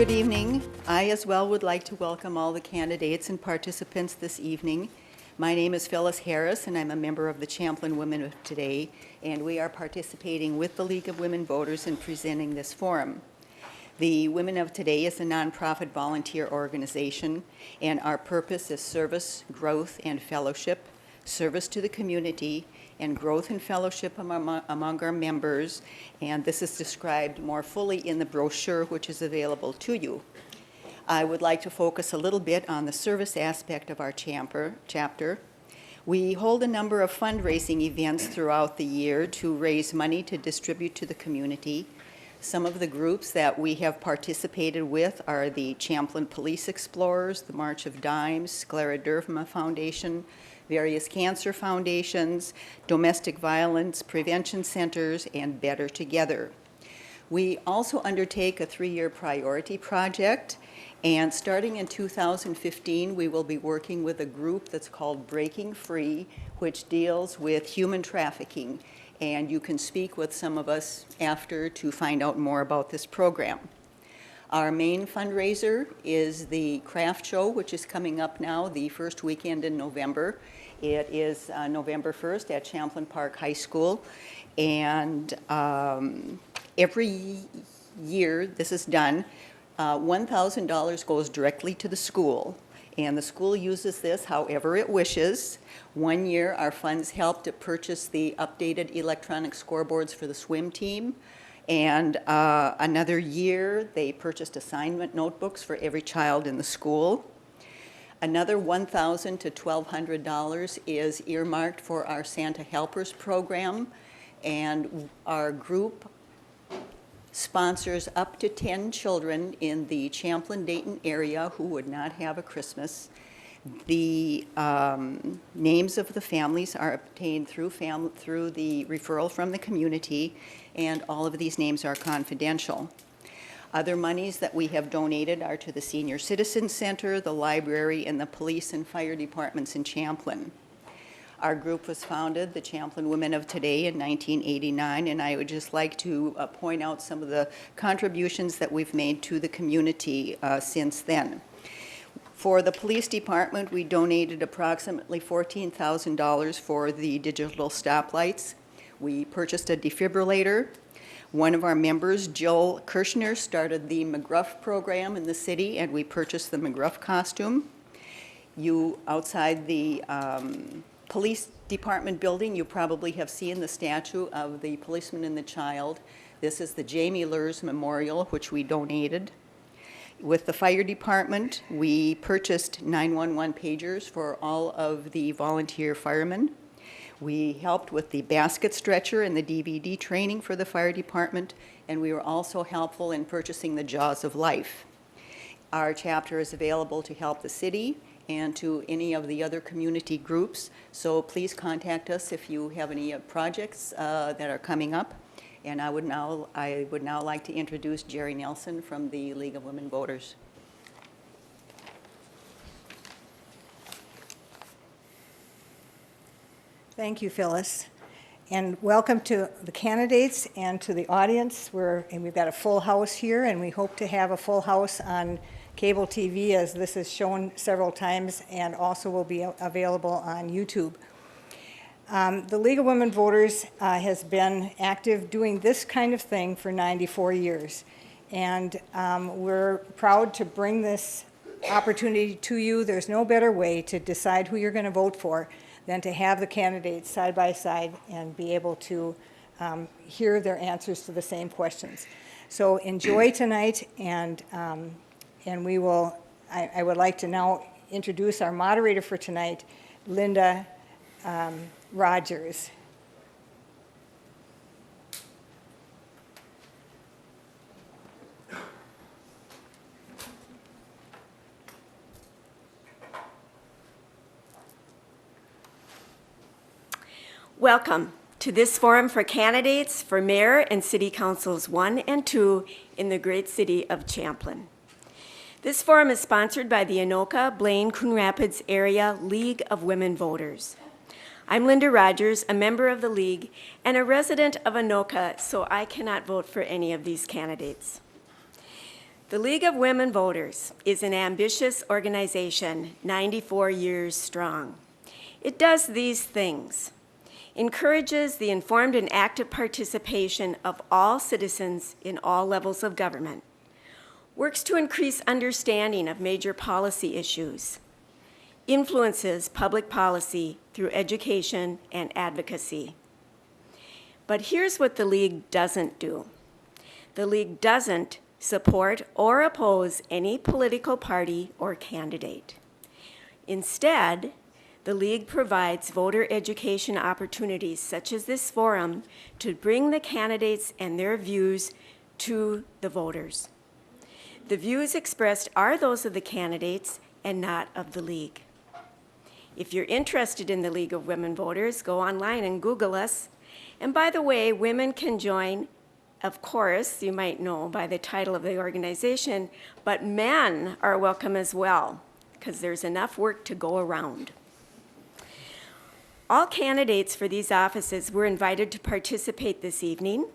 Good evening. I as well would like to welcome all the candidates and participants this evening. My name is Phyllis Harris, and I'm a member of the Champlain Women of Today, and we are participating with the League of Women Voters in presenting this forum. The Women of Today is a nonprofit volunteer organization, and our purpose is service, growth, and fellowship, service to the community, and growth and fellowship among our members, and this is described more fully in the brochure which is available to you. I would like to focus a little bit on the service aspect of our chapter. We hold a number of fundraising events throughout the year to raise money to distribute to the community. Some of the groups that we have participated with are the Champlain Police Explorers, the March of Dimes, Scleroderma Foundation, various cancer foundations, domestic violence prevention centers, and Better Together. We also undertake a 3-year priority project, and starting in 2015, we will be working with a group that's called Breaking Free, which deals with human trafficking, and you can speak with some of us after to find out more about this program. Our main fundraiser is the craft show, which is coming up now the first weekend in November. It is November 1st at Champlain Park High School, and every year this is done, $1,000 goes directly to the school, and the school uses this however it wishes. One year our funds helped to purchase the updated electronic scoreboards for the swim team, and another year they purchased assignment notebooks for every child in the school. Another $1,000 to $1,200 is earmarked for our Santa Helpers program, and our group sponsors up to 10 children in the Champlain-Dayton area who would not have a Christmas. The names of the families are obtained through the referral from the community, and all of these names are confidential. Other monies that we have donated are to the Senior Citizen Center, the library, and the police and fire departments in Champlain. Our group was founded, the Champlain Women of Today, in 1989, and I would just like to point out some of the contributions that we've made to the community since then. For the police department, we donated approximately $14,000 for the digital stoplights. We purchased a defibrillator. One of our members, Jill Kirshner, started the McGruff program in the city, and we purchased the McGruff costume. Outside the police department building, you probably have seen the statue of the policeman and the child. This is the Jamie Lurs Memorial, which we donated. With the fire department, we purchased 911 pagers for all of the volunteer firemen. We helped with the basket stretcher and the DVD training for the fire department, and we were also helpful in purchasing the Jaws of Life. Our chapter is available to help the city and to any of the other community groups, so please contact us if you have any projects that are coming up. And I would now like to introduce Jerry Nelson from the League of Women Voters. Thank you, Phyllis. And welcome to the candidates and to the audience. We've got a full house here, and we hope to have a full house on cable TV, as this is shown several times, and also will be available on YouTube. The League of Women Voters has been active doing this kind of thing for 94 years. And we're proud to bring this opportunity to you. There's no better way to decide who you're going to vote for than to have the candidates side by side and be able to hear their answers to the same questions. So enjoy tonight, and we will. I would like to now introduce our moderator for tonight, Linda Rogers. Welcome to this forum for candidates for Mayor and City Councils 1 and 2 in the great city of Champlain. This forum is sponsored by the Anoka, Blaine, Coon Rapids Area League of Women Voters. I'm Linda Rogers, a member of the League and a resident of Anoka, so I cannot vote for any of these candidates. The League of Women Voters is an ambitious organization, 94 years strong. It does these things: encourages the informed and active participation of all citizens in all levels of government, works to increase understanding of major policy issues, influences public policy through education and advocacy. But here's what the League doesn't do. The League doesn't support or oppose any political party or candidate. Instead, the League provides voter education opportunities such as this forum to bring the candidates and their views to the voters. The views expressed are those of the candidates and not of the League. If you're interested in the League of Women Voters, go online and Google us. And by the way, women can join. Of course, you might know by the title of the organization, but men are welcome as well, because there's enough work to go around. All candidates for these offices were invited to participate this evening,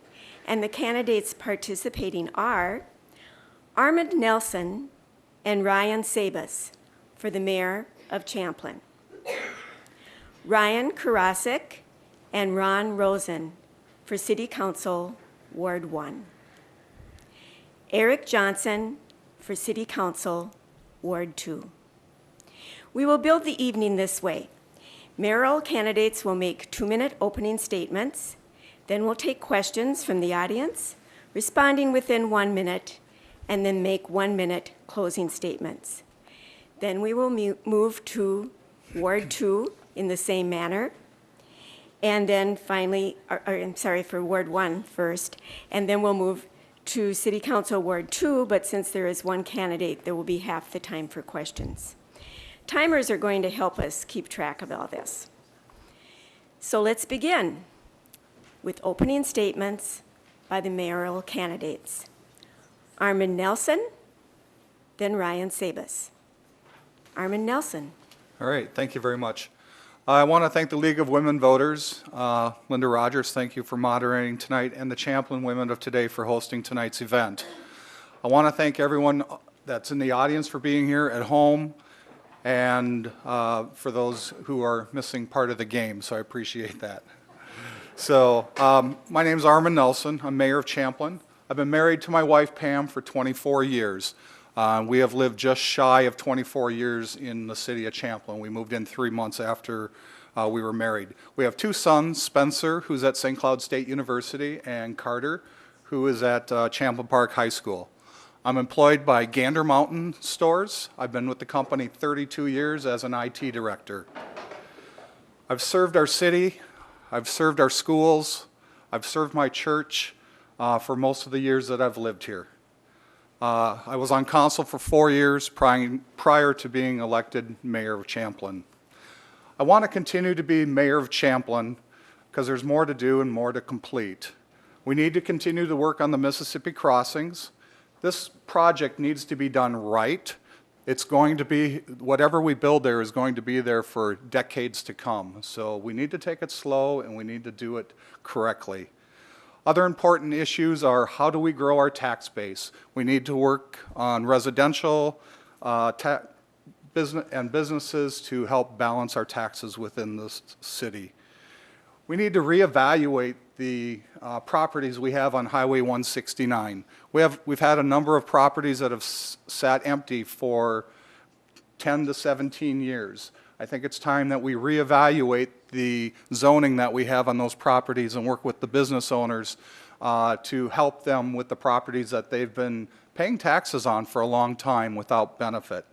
and the candidates participating are Ahmed Nelson and Ryan Sabas for the mayor of Champlain, Ryan Karasek and Ron Rosen for City Council Ward 1. Eric Johnson for City Council Ward 2. We will build the evening this way. Mayoral candidates will make 2-minute opening statements. Then we'll take questions from the audience, responding within 1 minute, and then make 1-minute closing statements. Then we will move to Ward 2 in the same manner. And then finally, for Ward 1 first, and then we'll move to City Council Ward 2, but since there is one candidate, there will be half the time for questions. Timers are going to help us keep track of all this. So let's begin with opening statements by the mayoral candidates. Ahmed Nelson, then Ryan Sabas. Ahmed Nelson. All right, thank you very much. I want to thank the League of Women Voters. Linda Rogers, thank you for moderating tonight, and the Champlain Women of Today for hosting tonight's event. I want to thank everyone that's in the audience for being here at home, and for those who are missing part of the game, so I appreciate that. So, my name is Ahmed Nelson. I'm mayor of Champlain. I've been married to my wife Pam for 24 years. We have lived just shy of 24 years in the city of Champlain. We moved in 3 months after we were married. We have 2 sons, Spencer, who's at St. Cloud State University, and Carter, who is at Champlain Park High School. I'm employed by Gander Mountain Stores. I've been with the company 32 years as an IT director. I've served our city, I've served our schools, I've served my church for most of the years that I've lived here. I was on council for 4 years prior to being elected mayor of Champlain. I want to continue to be mayor of Champlain because there's more to do and more to complete. We need to continue to work on the Mississippi crossings. This project needs to be done right. It's going to be, whatever we build there is going to be there for decades to come. So we need to take it slow and we need to do it correctly. Other important issues are how do we grow our tax base? We need to work on residential businesses to help balance our taxes within the city. We need to reevaluate the properties we have on Highway 169. We've had a number of properties that have sat empty for 10 to 17 years. I think it's time that we reevaluate the zoning that we have on those properties and work with the business owners to help them with the properties that they've been paying taxes on for a long time without benefit.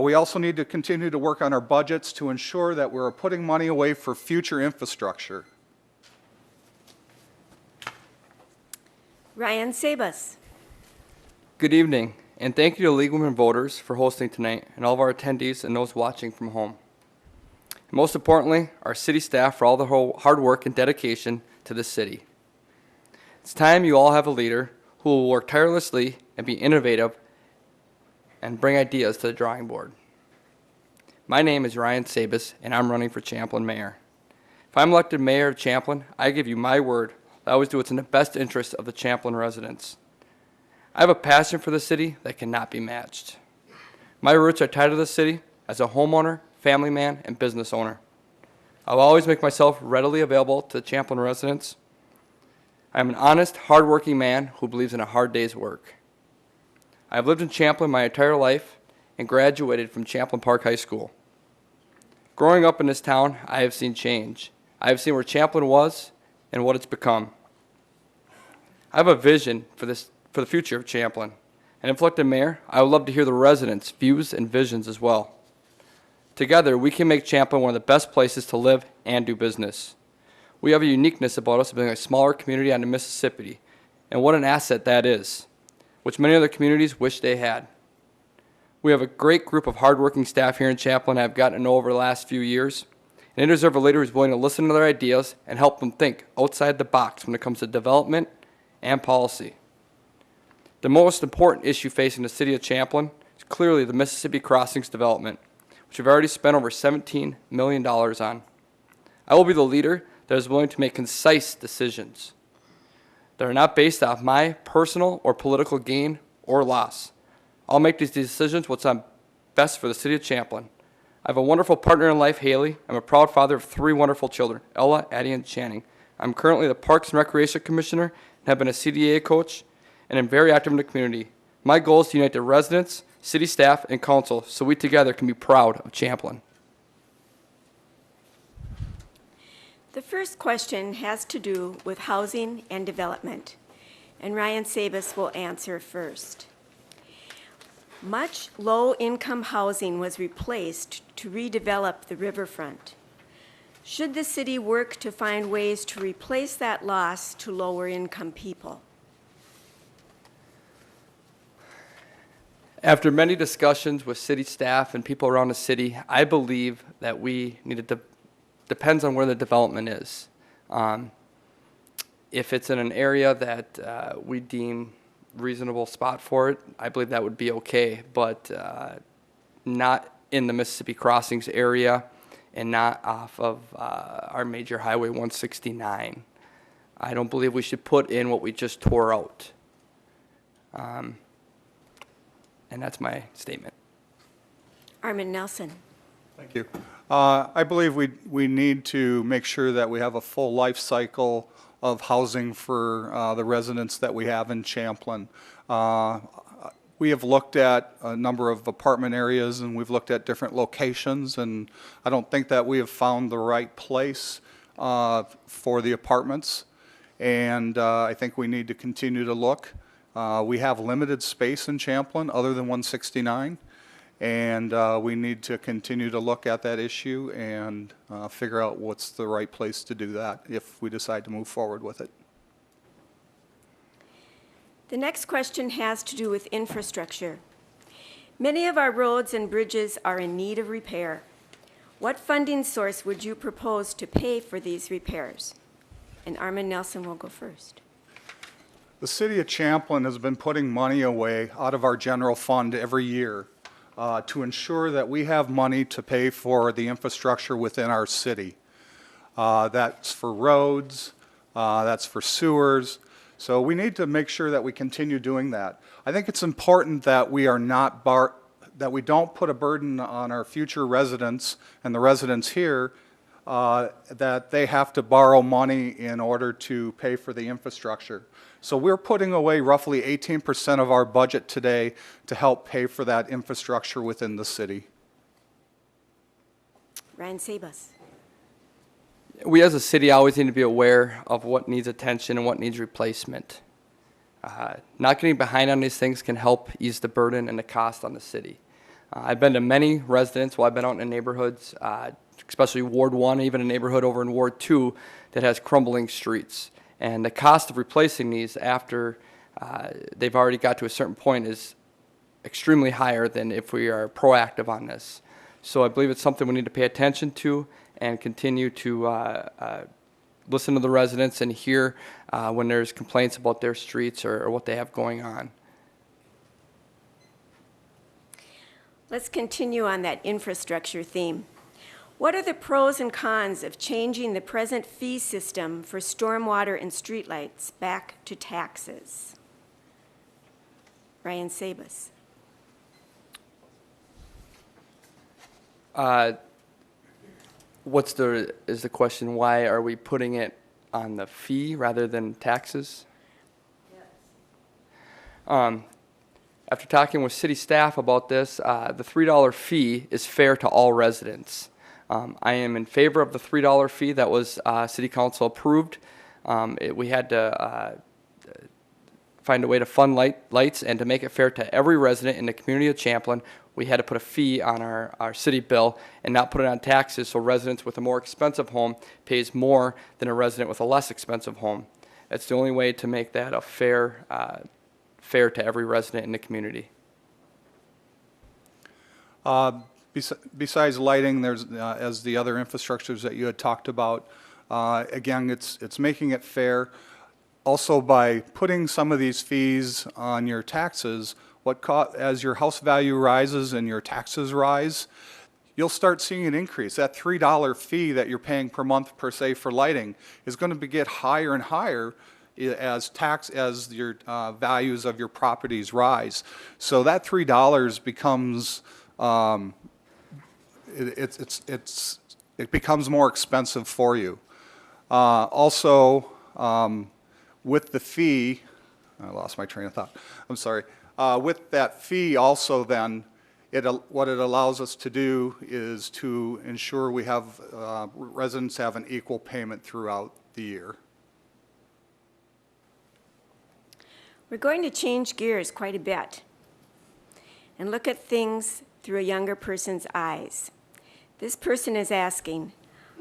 We also need to continue to work on our budgets to ensure that we're putting money away for future infrastructure. Ryan Sabas. Good evening, and thank you to League of Women Voters for hosting tonight, and all of our attendees and those watching from home. And most importantly, our city staff for all the hard work and dedication to this city. It's time you all have a leader who will work tirelessly and be innovative and bring ideas to the drawing board. My name is Ryan Sabas, and I'm running for Champlain Mayor. If I'm elected Mayor of Champlain, I give you my word that I always do what's in the best interest of the Champlain residents. I have a passion for the city that cannot be matched. My roots are tied to the city as a homeowner, family man, and business owner. I will always make myself readily available to the Champlain residents. I am an honest, hardworking man who believes in a hard day's work. I have lived in Champlain my entire life and graduated from Champlain Park High School. Growing up in this town, I have seen change. I have seen where Champlain was and what it's become. I have a vision for the future of Champlain. And if elected mayor, I would love to hear the residents' views and visions as well. Together, we can make Champlain one of the best places to live and do business. We have a uniqueness about us of being a smaller community on the Mississippi, and what an asset that is, which many other communities wish they had. We have a great group of hardworking staff here in Champlain I've gotten to know over the last few years, and they deserve a leader who's willing to listen to their ideas and help them think outside the box when it comes to development and policy. The most important issue facing the city of Champlain is clearly the Mississippi Crossings development, which we've already spent over $17 million on. I will be the leader that is willing to make concise decisions that are not based off my personal or political gain or loss. I'll make these decisions what's on best for the city of Champlain. I have a wonderful partner in life, Haley. I'm a proud father of 3 wonderful children, Ella, Addie, and Channing. I'm currently the Parks and Recreation Commissioner and have been a CDA coach, and am very active in the community. My goal is to unite the residents, city staff, and council so we together can be proud of Champlain. The first question has to do with housing and development, and Ryan Sabas will answer first. Much low-income housing was replaced to redevelop the riverfront. Should the city work to find ways to replace that loss to lower-income people? After many discussions with city staff and people around the city, I believe that we need to, depends on where the development is. If it's in an area that we deem reasonable spot for it, I believe that would be okay, but not in the Mississippi Crossings area and not off of our major highway 169. I don't believe we should put in what we just tore out. And that's my statement. ArMand Nelson. Thank you. I believe we need to make sure that we have a full life cycle of housing for the residents that we have in Champlain. We have looked at a number of apartment areas and we've looked at different locations, and I don't think that we have found the right place for the apartments, and I think we need to continue to look. We have limited space in Champlain other than 169, and we need to continue to look at that issue and figure out what's the right place to do that if we decide to move forward with it. The next question has to do with infrastructure. Many of our roads and bridges are in need of repair. What funding source would you propose to pay for these repairs? And ArMand Nelson will go first. The city of Champlain has been putting money away out of our general fund every year to ensure that we have money to pay for the infrastructure within our city. That's for roads, that's for sewers. So we need to make sure that we continue doing that. I think it's important that we are not that we don't put a burden on our future residents and the residents here that they have to borrow money in order to pay for the infrastructure. So we're putting away roughly 18% of our budget today to help pay for that infrastructure within the city. Ryan Sabas. We as a city always need to be aware of what needs attention and what needs replacement. Not getting behind on these things can help ease the burden and the cost on the city. I've been to many residents while I've been out in the neighborhoods, especially Ward 1, even a neighborhood over in Ward 2 that has crumbling streets. And the cost of replacing these after they've already got to a certain point is extremely higher than if we are proactive on this. So I believe it's something we need to pay attention to and continue to listen to the residents and hear when there's complaints about their streets or what they have going on. Let's continue on that infrastructure theme. What are the pros and cons of changing the present fee system for stormwater and streetlights back to taxes? Ryan Sabas. Is the question, why are we putting it on the fee rather than taxes? After talking with city staff about this, the $3 fee is fair to all residents. I am in favor of the $3 fee that was city council approved. We had to find a way to fund lights and to make it fair to every resident in the community of Champlain. We had to put a fee on our city bill and not put it on taxes, so residents with a more expensive home pays more than a resident with a less expensive home. That's the only way to make that a fair to every resident in the community. Besides lighting, there's, as the other infrastructures that you had talked about, again, it's making it fair. Also, by putting some of these fees on your taxes, as your house value rises and your taxes rise, you'll start seeing an increase. That $3 fee that you're paying per month, per se, for lighting is going to get higher and higher as your values of your properties rise. So that $3 becomes it becomes more expensive for you. Also, with the fee, I lost my train of thought. I'm sorry. With that fee also then, what it allows us to do is to ensure we have, residents have an equal payment throughout the year. We're going to change gears quite a bit and look at things through a younger person's eyes. This person is asking,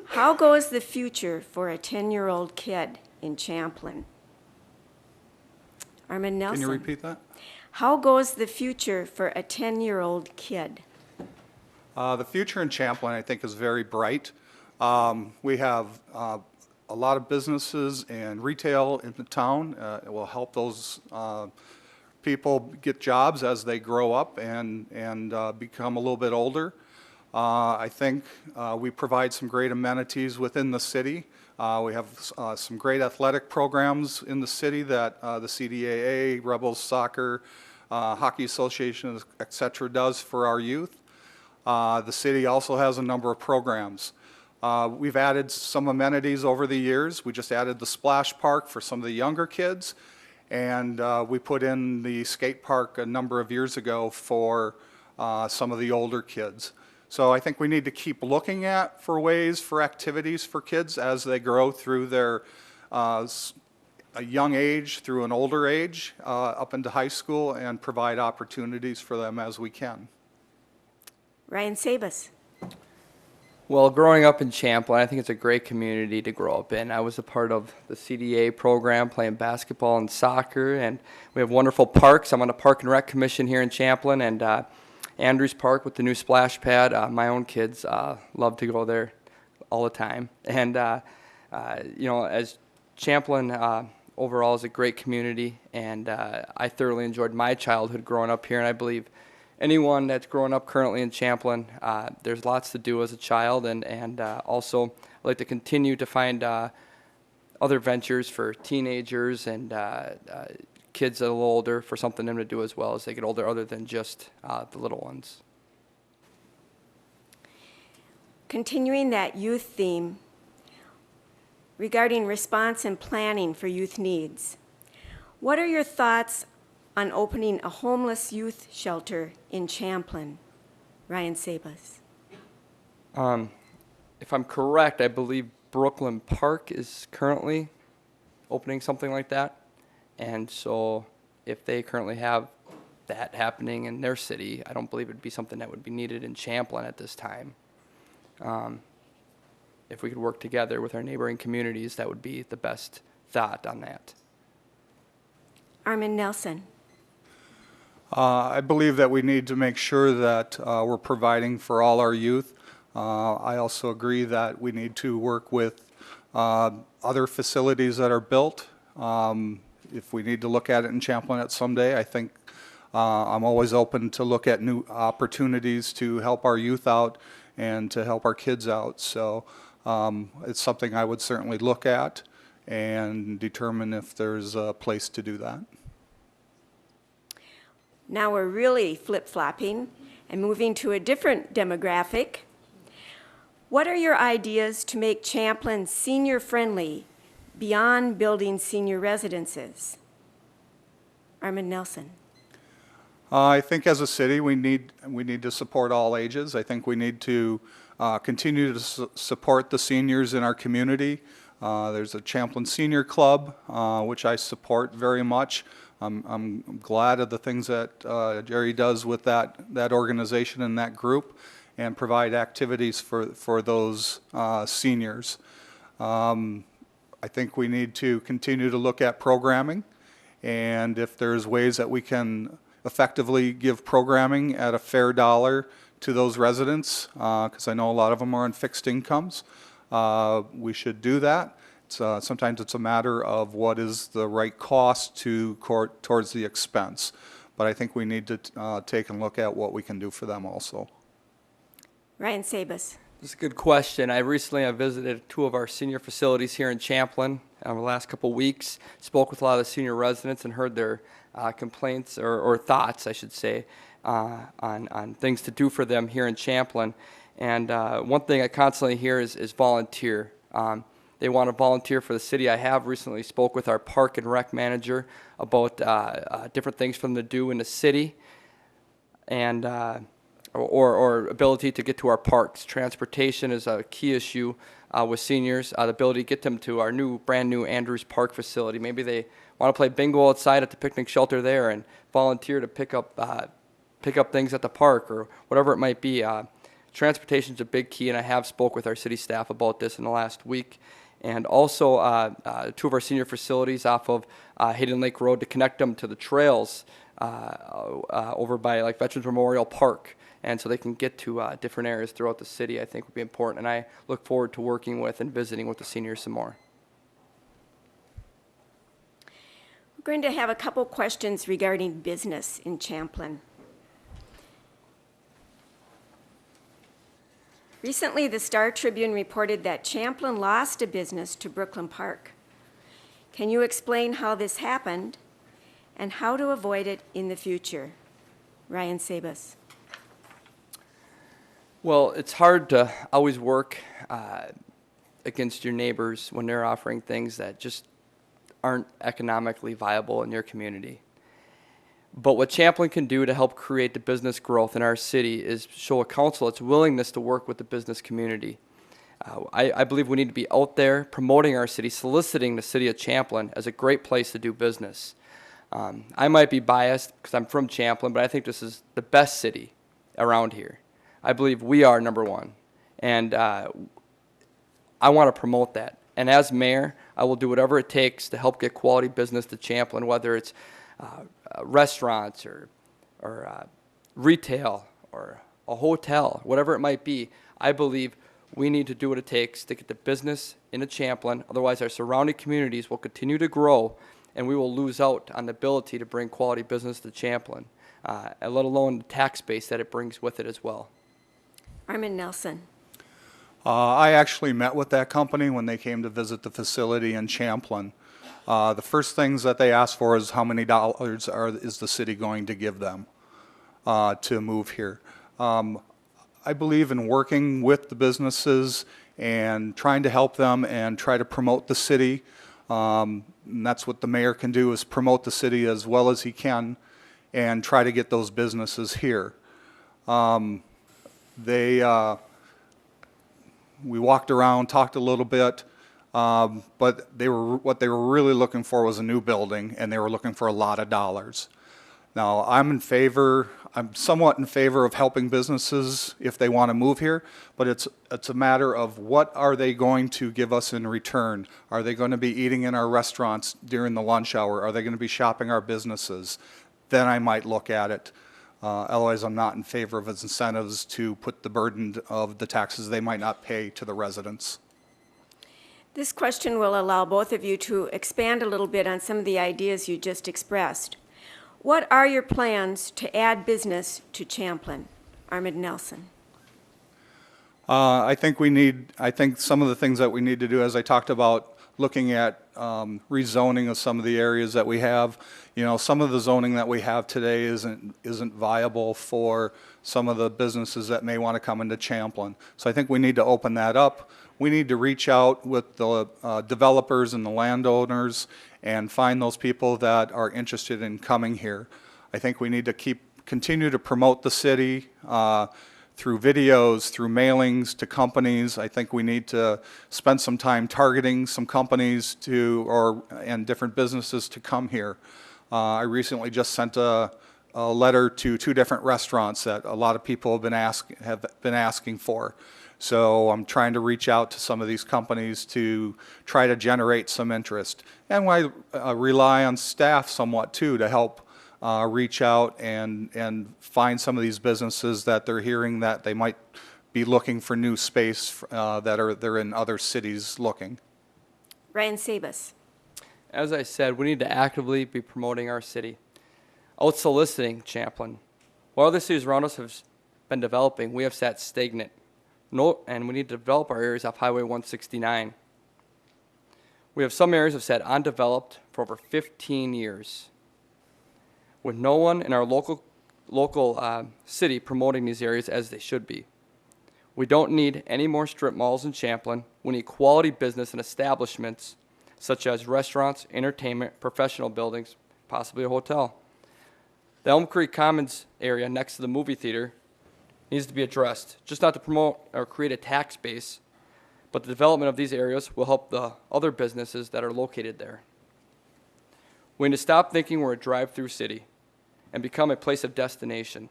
how goes the future for a 10-year-old kid in Champlain? ArMand Nelson. Can you repeat that? How goes the future for a 10-year-old kid? The future in Champlain, I think, is very bright. We have a lot of businesses and retail in the town. It will help those people get jobs as they grow up and become a little bit older. I think we provide some great amenities within the city. We have some great athletic programs in the city that the CDAA, Rebels Soccer, Hockey Association, et cetera, does for our youth. The city also has a number of programs. We've added some amenities over the years. We just added the splash park for some of the younger kids, and we put in the skate park a number of years ago for some of the older kids. So I think we need to keep looking for ways for activities for kids as they grow through their a young age through an older age up into high school, and provide opportunities for them as we can. Ryan Sabas. Well, growing up in Champlain, I think it's a great community to grow up in. I was a part of the CDA program, playing basketball and soccer, and we have wonderful parks. I'm on a Park and Rec Commission here in Champlain, and Andrews Park with the new splash pad. My own kids love to go there all the time. And, you know, as Champlain overall is a great community, and I thoroughly enjoyed my childhood growing up here, and I believe anyone that's growing up currently in Champlain, there's lots to do as a child, and also I'd like to continue to find other ventures for teenagers and kids that are a little older, for something them to do as well as they get older, other than just the little ones. Continuing that youth theme, regarding response and planning for youth needs, what are your thoughts on opening a homeless youth shelter in Champlain? Ryan Sabas. If I'm correct, I believe Brooklyn Park is currently opening something like that. And so if they currently have that happening in their city, I don't believe it would be something that would be needed in Champlain at this time. If we could work together with our neighboring communities, that would be the best thought on that. ArMand Nelson. I believe that we need to make sure that we're providing for all our youth. I also agree that we need to work with other facilities that are built. If we need to look at it in Champlain at some day, I think I'm always open to look at new opportunities to help our youth out and to help our kids out. So it's something I would certainly look at and determine if there's a place to do that. Now we're really flip-flopping and moving to a different demographic. What are your ideas to make Champlain senior-friendly beyond building senior residences? ArMand Nelson. I think as a city, we need to support all ages. I think we need to continue to support the seniors in our community. There's a Champlain Senior Club, which I support very much. I'm glad of the things that Jerry does with that organization and that group, and provide activities for those seniors. I think we need to continue to look at programming, and if there's ways that we can effectively give programming at a fair dollar to those residents, because I know a lot of them are on fixed incomes, we should do that. Sometimes it's a matter of what is the right cost towards the expense, but I think we need to take a look at what we can do for them also. Ryan Sabas. That's a good question. I recently visited 2 of our senior facilities here in Champlin over the last couple of weeks, spoke with a lot of the senior residents and heard their complaints or thoughts, I should say, on things to do for them here in Champlin. And one thing I constantly hear is volunteer. They want to volunteer for the city. I have recently spoke with our park and rec manager about different things for them to do in the city, and or ability to get to our parks. Transportation is a key issue with seniors. The ability to get them to our brand new Andrews Park facility. Maybe they want to play bingo outside at the picnic shelter there and volunteer to pick up things at the park or whatever it might be. Transportation is a big key, and I have spoke with our city staff about this in the last week. And also 2 of our senior facilities off of Hayden Lake Road to connect them to the trails over by like Veterans Memorial Park, and so they can get to different areas throughout the city, I think would be important. And I look forward to working with and visiting with the seniors some more. We're going to have a couple questions regarding business in Champlain. Recently, the Star Tribune reported that Champlain lost a business to Brooklyn Park. Can you explain how this happened and how to avoid it in the future? Ryan Sabas. Well, it's hard to always work against your neighbors when they're offering things that just aren't economically viable in your community. But what Champlain can do to help create the business growth in our city is show a council its willingness to work with the business community. I believe we need to be out there promoting our city, soliciting the city of Champlain as a great place to do business. I might be biased because I'm from Champlain, but I think this is the best city around here. I believe we are number one, and I want to promote that. And as mayor, I will do whatever it takes to help get quality business to Champlain, whether it's restaurants or retail or a hotel, whatever it might be. I believe we need to do what it takes to get the business into Champlain. Otherwise, our surrounding communities will continue to grow, and we will lose out on the ability to bring quality business to Champlain, let alone the tax base that it brings with it as well. ArMand Nelson. I actually met with that company when they came to visit the facility in Champlin. The first things that they asked for is how many dollars is the city going to give them to move here. I believe in working with the businesses and trying to help them and try to promote the city. And that's what the mayor can do, is promote the city as well as he can and try to get those businesses here. We walked around, talked a little bit, but what they were really looking for was a new building, and they were looking for a lot of dollars. Now, I'm somewhat in favor of helping businesses if they want to move here, but it's a matter of what are they going to give us in return? Are they going to be eating in our restaurants during the lunch hour? Are they going to be shopping our businesses? Then I might look at it. Otherwise, I'm not in favor of its incentives to put the burden of the taxes they might not pay to the residents. This question will allow both of you to expand a little bit on some of the ideas you just expressed. What are your plans to add business to Champlain? ArMand Nelson. I think some of the things that we need to do, as I talked about, looking at rezoning of some of the areas that we have. You know, some of the zoning that we have today isn't viable for some of the businesses that may want to come into Champlin. So I think we need to open that up. We need to reach out with the developers and the landowners and find those people that are interested in coming here. I think we need to continue to promote the city through videos, through mailings to companies. I think we need to spend some time targeting some companies and different businesses to come here. I recently just sent a letter to 2 different restaurants that a lot of people have been asking for. So I'm trying to reach out to some of these companies to try to generate some interest. And I rely on staff somewhat too to help reach out and find some of these businesses that they're hearing that they might be looking for new space they're in other cities looking. Ryan Sabas. As I said, we need to actively be promoting our city, out soliciting Champlain. While other cities around us have been developing, we have sat stagnant. And we need to develop our areas off Highway 169. We have some areas that have sat undeveloped for over 15 years, with no one in our local city promoting these areas as they should be. We don't need any more strip malls in Champlin. We need quality business and establishments such as restaurants, entertainment, professional buildings, possibly a hotel. The Elm Creek Commons area next to the movie theater needs to be addressed, just not to promote or create a tax base, but the development of these areas will help the other businesses that are located there. We need to stop thinking we're a drive-through city and become a place of destination.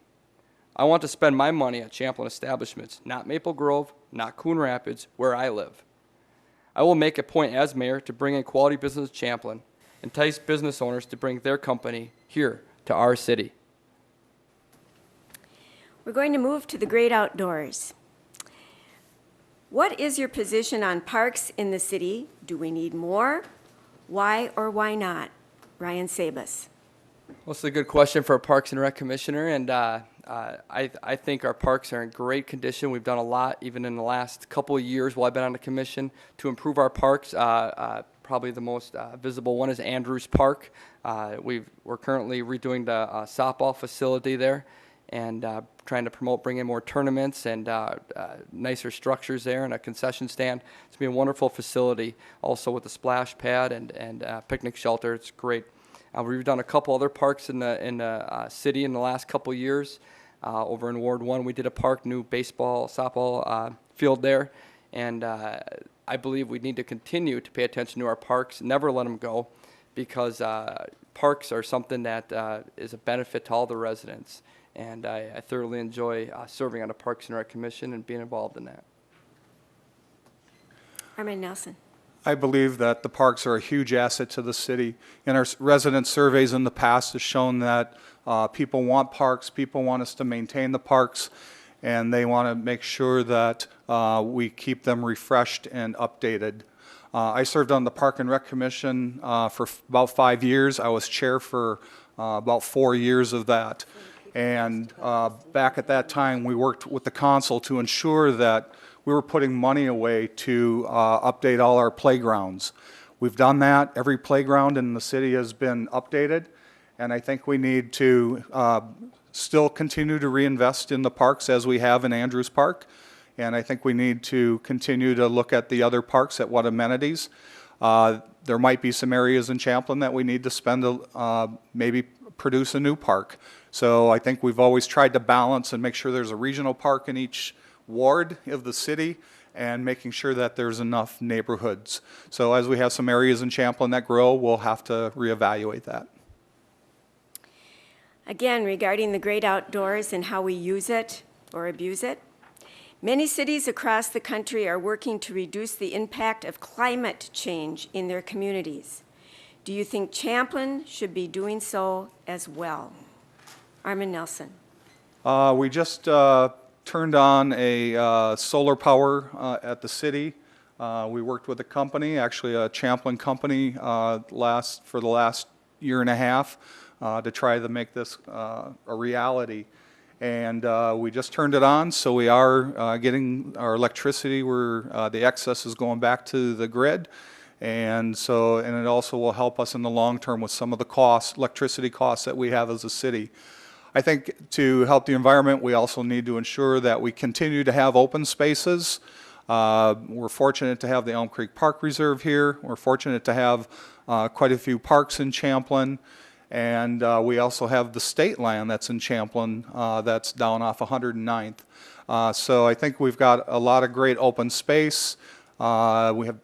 I want to spend my money at Champlain establishments, not Maple Grove, not Coon Rapids, where I live. I will make a point as mayor to bring in quality business to Champlin, entice business owners to bring their company here to our city. We're going to move to the great outdoors. What is your position on parks in the city? Do we need more? Why or why not? Ryan Sabas. Well, it's a good question for a Parks and Rec Commissioner, and I think our parks are in great condition. We've done a lot, even in the last couple of years while I've been on the commission, to improve our parks. Probably the most visible one is Andrews Park. We're currently redoing the softball facility there, and trying to promote bringing more tournaments and nicer structures there and a concession stand. It's going to be a wonderful facility, also with a splash pad and picnic shelter. It's great. We've done a couple other parks in the city in the last couple years. Over in Ward 1, we did a park, new baseball, softball field there. And I believe we need to continue to pay attention to our parks, never let them go, because parks are something that is a benefit to all the residents. And I thoroughly enjoy serving on the Parks and Rec Commission and being involved in that. ArMand Nelson. I believe that the parks are a huge asset to the city. And our resident surveys in the past have shown that people want parks, people want us to maintain the parks, and they want to make sure that we keep them refreshed and updated. I served on the Park and Rec Commission for about 5 years. I was chair for about 4 years of that. And back at that time, we worked with the council to ensure that we were putting money away to update all our playgrounds. We've done that. Every playground in the city has been updated, and I think we need to still continue to reinvest in the parks as we have in Andrews Park, and I think we need to continue to look at the other parks at what amenities. There might be some areas in Champlin that we need to spend, maybe produce a new park. So I think we've always tried to balance and make sure there's a regional park in each ward of the city and making sure that there's enough neighborhoods. So as we have some areas in Champlin that grow, we'll have to reevaluate that. Again, regarding the great outdoors and how we use it or abuse it, many cities across the country are working to reduce the impact of climate change in their communities. Do you think Champlin should be doing so as well? ArMand Nelson. We just turned on a solar power at the city. We worked with a company, actually a Champlain company, for the last year and a half to try to make this a reality. And we just turned it on, so we are getting our electricity where the excess is going back to the grid. And it also will help us in the long term with some of the costs, electricity costs that we have as a city. I think to help the environment, we also need to ensure that we continue to have open spaces. We're fortunate to have the Elm Creek Park Reserve here. We're fortunate to have quite a few parks in Champlin. And we also have the state land that's in Champlin that's down off 109th. So I think we've got a lot of great open space. We have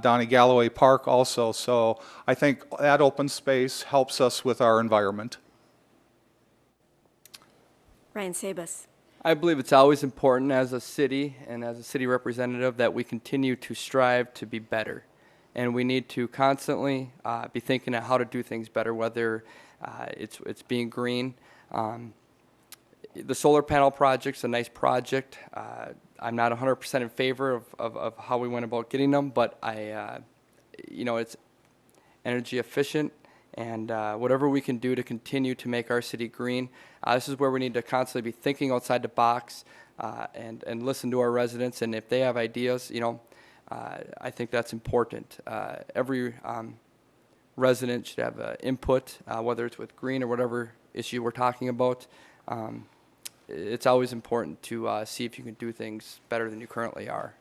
Donnie Galloway Park also. So I think that open space helps us with our environment. Ryan Sabas. I believe it's always important as a city and as a city representative that we continue to strive to be better. And we need to constantly be thinking of how to do things better, whether it's being green. The solar panel project's a nice project. I'm not 100% in favor of how we went about getting them, but it's energy efficient, and whatever we can do to continue to make our city green. This is where we need to constantly be thinking outside the box and listen to our residents, and if they have ideas, I think that's important. Every resident should have input, whether it's with green or whatever issue we're talking about. It's always important to see if you can do things better than you currently are.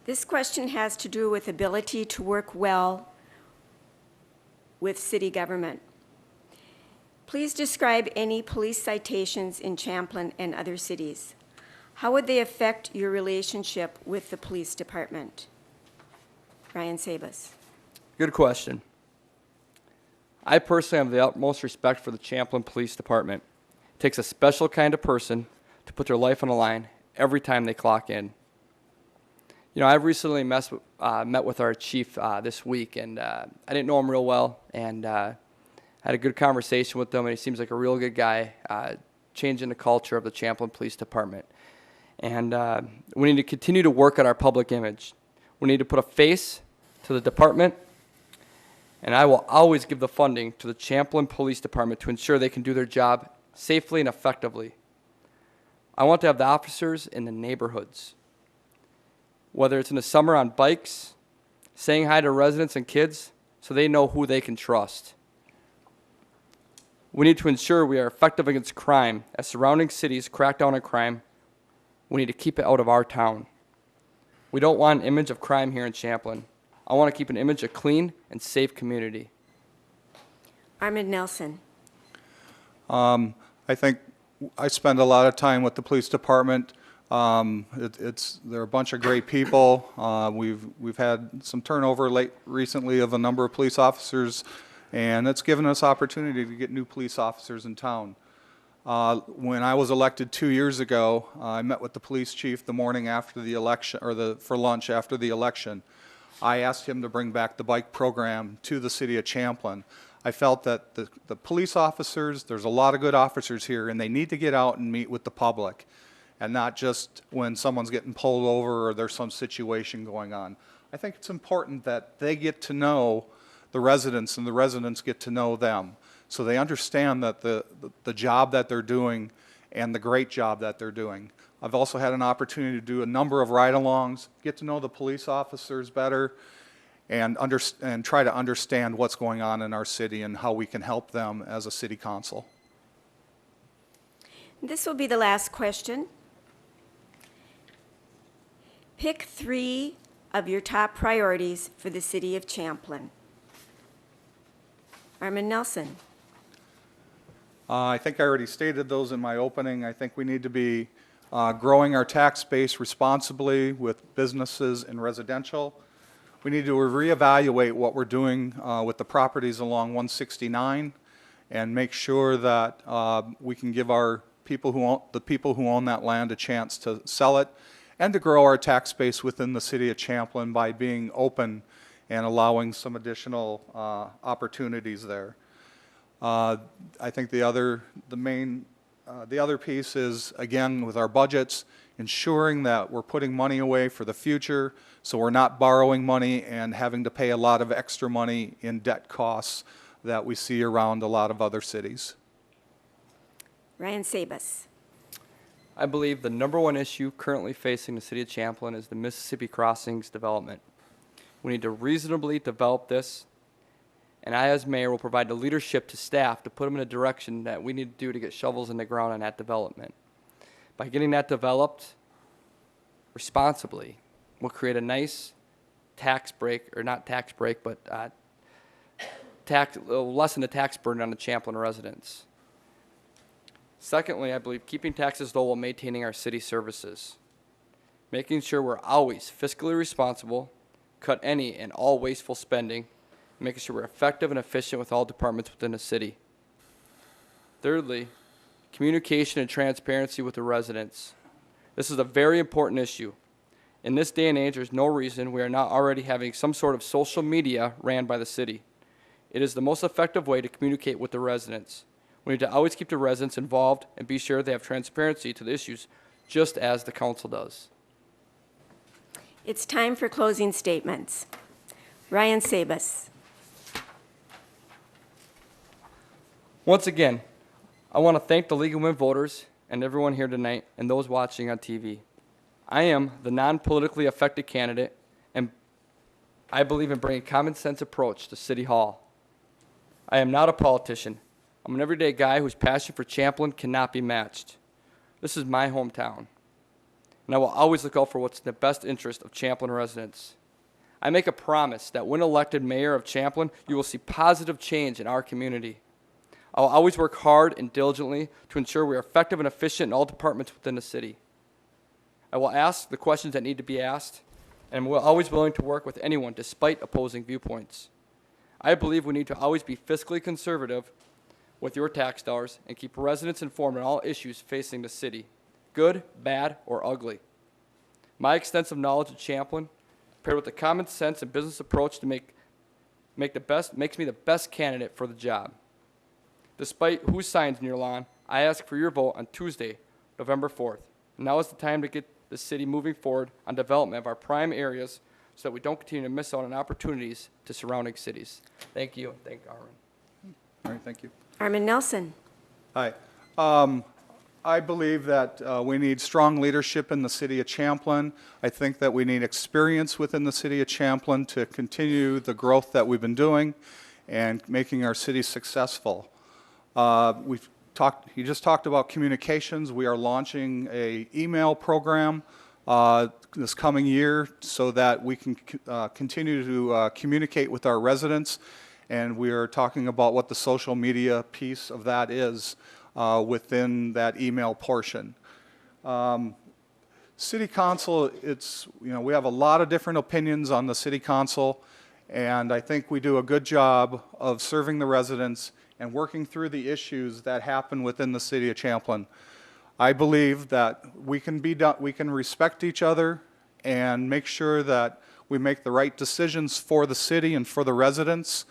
This question has to do with ability to work well with city government. Please describe any police citations in Champlain and other cities. How would they affect your relationship with the police department? Ryan Sabas. Good question. I personally have the utmost respect for the Champlain Police Department. It takes a special kind of person to put their life on the line every time they clock in. I've recently met with our chief this week, and I didn't know him real well, and had a good conversation with him, and he seems like a real good guy, changing the culture of the Champlain Police Department. And we need to continue to work on our public image. We need to put a face to the department, and I will always give the funding to the Champlain Police Department to ensure they can do their job safely and effectively. I want to have the officers in the neighborhoods, whether it's in the summer on bikes, saying hi to residents and kids so they know who they can trust. We need to ensure we are effective against crime. As surrounding cities crack down on crime, we need to keep it out of our town. We don't want an image of crime here in Champlain. I want to keep an image of clean and safe community. Ahmed Nelson. I think I spend a lot of time with the police department. They're a bunch of great people. We've had some turnover recently of a number of police officers, and it's given us opportunity to get new police officers in town. When I was elected 2 years ago, I met with the police chief the morning after the election, or for lunch after the election. I asked him to bring back the bike program to the city of Champlin. I felt that the police officers, there's a lot of good officers here, and they need to get out and meet with the public, and not just when someone's getting pulled over or there's some situation going on. I think it's important that they get to know the residents and the residents get to know them, so they understand that the job that they're doing and the great job that they're doing. I've also had an opportunity to do a number of ride-alongs, get to know the police officers better, and try to understand what's going on in our city and how we can help them as a city council. This will be the last question. Pick 3 of your top priorities for the city of Champlain. ArMand Nelson. I think I already stated those in my opening. I think we need to be growing our tax base responsibly with businesses and residential. We need to reevaluate what we're doing with the properties along 169 and make sure that we can give the people who own that land a chance to sell it and to grow our tax base within the city of Champlin by being open and allowing some additional opportunities there. I think the other piece is, again, with our budgets, ensuring that we're putting money away for the future so we're not borrowing money and having to pay a lot of extra money in debt costs that we see around a lot of other cities. Ryan Sabas. I believe the #1 issue currently facing the city of Champlin is the Mississippi Crossings development. We need to reasonably develop this, and I, as mayor, will provide the leadership to staff to put them in a direction that we need to do to get shovels in the ground on that development. By getting that developed responsibly, we'll create a nice tax break, or not tax break, but lessen the tax burden on the Champlin residents. Secondly, I believe keeping taxes low while maintaining our city services. Making sure we're always fiscally responsible, cut any and all wasteful spending, making sure we're effective and efficient with all departments within the city. Thirdly, communication and transparency with the residents. This is a very important issue. In this day and age, there's no reason we are not already having some sort of social media ran by the city. It is the most effective way to communicate with the residents. We need to always keep the residents involved and be sure they have transparency to the issues, just as the council does. It's time for closing statements. Ryan Sabas. Once again, I want to thank the League of Women Voters and everyone here tonight and those watching on TV. I am the non-politically affected candidate, and I believe in bringing a common sense approach to City Hall. I am not a politician. I'm an everyday guy whose passion for Champlin cannot be matched. This is my hometown, and I will always look out for what's in the best interest of Champlin residents. I make a promise that when elected mayor of Champlin, you will see positive change in our community. I will always work hard and diligently to ensure we are effective and efficient in all departments within the city. I will ask the questions that need to be asked, and we're always willing to work with anyone despite opposing viewpoints. I believe we need to always be fiscally conservative with your tax dollars and keep residents informed on all issues facing the city, good, bad, or ugly. My extensive knowledge of Champlin, paired with the common sense and business approach to makes me the best candidate for the job. Despite who signs in your lawn, I ask for your vote on Tuesday, November 4th. Now is the time to get the city moving forward on development of our prime areas so that we don't continue to miss out on opportunities to surrounding cities. Thank you, and thank ArMand. All right, thank you. ArMand Nelson. Hi. I believe that we need strong leadership in the city of Champlin. I think that we need experience within the city of Champlin to continue the growth that we've been doing and making our city successful. He just talked about communications. We are launching an email program this coming year so that we can continue to communicate with our residents. And we are talking about what the social media piece of that is within that email portion. City Council, we have a lot of different opinions on the City Council, and I think we do a good job of serving the residents and working through the issues that happen within the City of Champlin. I believe that we can respect each other and make sure that we make the right decisions for the city and for the residents.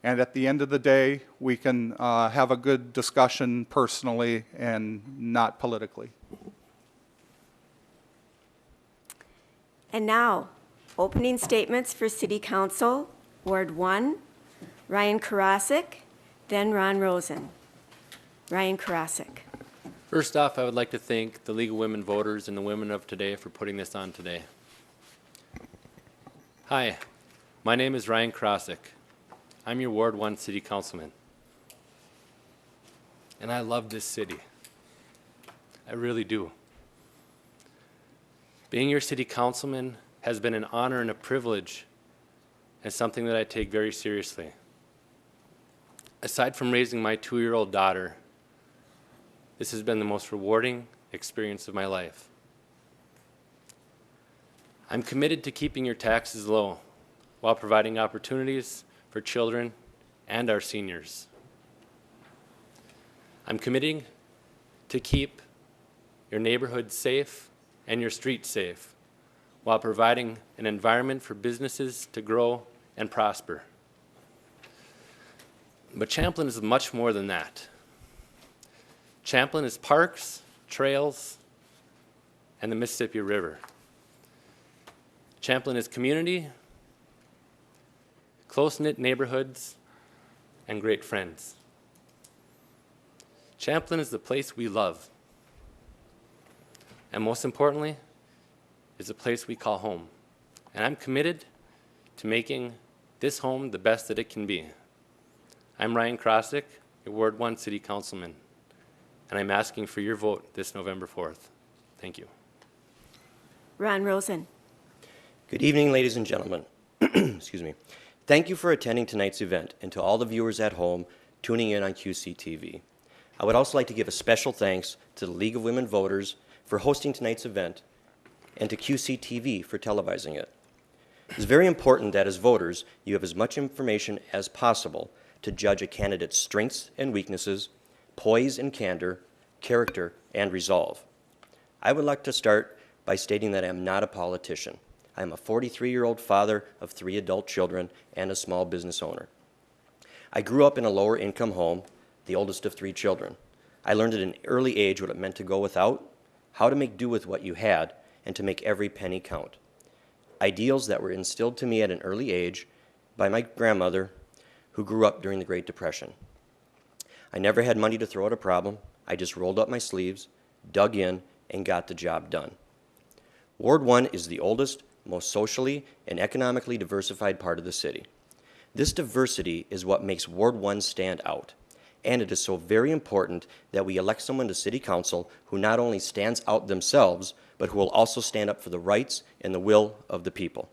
And at the end of the day, we can have a good discussion personally and not politically. And now, opening statements for City Council, Ward 1, Ryan Karasik, then Ron Rosen. Ryan Karasik. First off, I would like to thank the League of Women Voters and the women of today for putting this on today. Hi, my name is Ryan Karasik. I'm your Ward 1 City Councilman. And I love this city. I really do. Being your City Councilman has been an honor and a privilege and something that I take very seriously. Aside from raising my 2-year-old daughter, this has been the most rewarding experience of my life. I'm committed to keeping your taxes low while providing opportunities for children and our seniors. I'm committing to keep your neighborhood safe and your street safe while providing an environment for businesses to grow and prosper. But Champlin is much more than that. Champlin is parks, trails, and the Mississippi River. Champlin is community, close-knit neighborhoods, and great friends. Champlin is the place we love. and most importantly, is a place we call home. And I'm committed to making this home the best that it can be. I'm Ryan Karasik, your Ward 1 City Councilman, and I'm asking for your vote this November 4th. Thank you. Ron Rosen. Good evening, ladies and gentlemen. Excuse me. Thank you for attending tonight's event, and to all the viewers at home tuning in on QCTV. I would also like to give a special thanks to the League of Women Voters for hosting tonight's event and to QCTV for televising it. It's very important that as voters, you have as much information as possible to judge a candidate's strengths and weaknesses, poise and candor, character, and resolve. I would like to start by stating that I am not a politician. I am a 43-year-old father of 3 adult children and a small business owner. I grew up in a lower income home, the oldest of 3 children. I learned at an early age what it meant to go without, how to make do with what you had, and to make every penny count. Ideals that were instilled to me at an early age by my grandmother, who grew up during the Great Depression. I never had money to throw at a problem. I just rolled up my sleeves, dug in, and got the job done. Ward 1 is the oldest, most socially and economically diversified part of the city. This diversity is what makes Ward 1 stand out, and it is so very important that we elect someone to City Council who not only stands out themselves, but who will also stand up for the rights and the will of the people.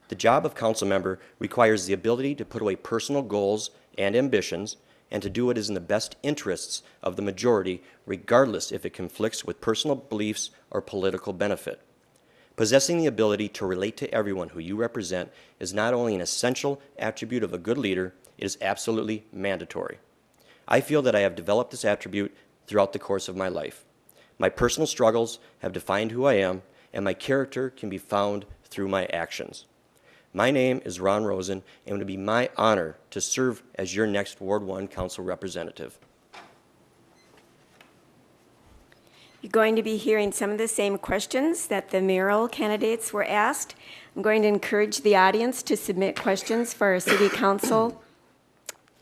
The job of council member requires the ability to put away personal goals and ambitions and to do what is in the best interests of the majority, regardless if it conflicts with personal beliefs or political benefit. Possessing the ability to relate to everyone who you represent is not only an essential attribute of a good leader, it is absolutely mandatory. I feel that I have developed this attribute throughout the course of my life. My personal struggles have defined who I am, and my character can be found through my actions. My name is Ron Rosen, and it would be my honor to serve as your next Ward 1 Council representative. You're going to be hearing some of the same questions that the mayoral candidates were asked. I'm going to encourage the audience to submit questions for our city council,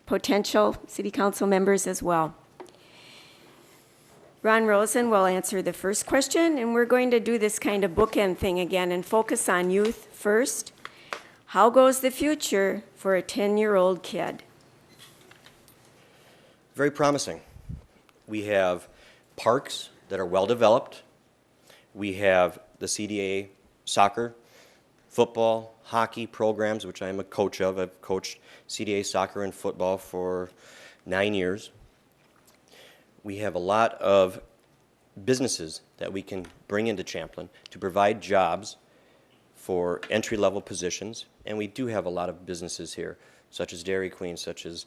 potential city council members as well. Ron Rosen will answer the first question, and we're going to do this kind of bookend thing again and focus on youth first. How goes the future for a 10-year-old kid? Very promising. We have parks that are well developed. We have the CDA soccer, football, hockey programs, which I'm a coach of. I've coached CDA soccer and football for 9 years. We have a lot of businesses that we can bring into Champlain to provide jobs for entry-level positions, and we do have a lot of businesses here, such as Dairy Queen, such as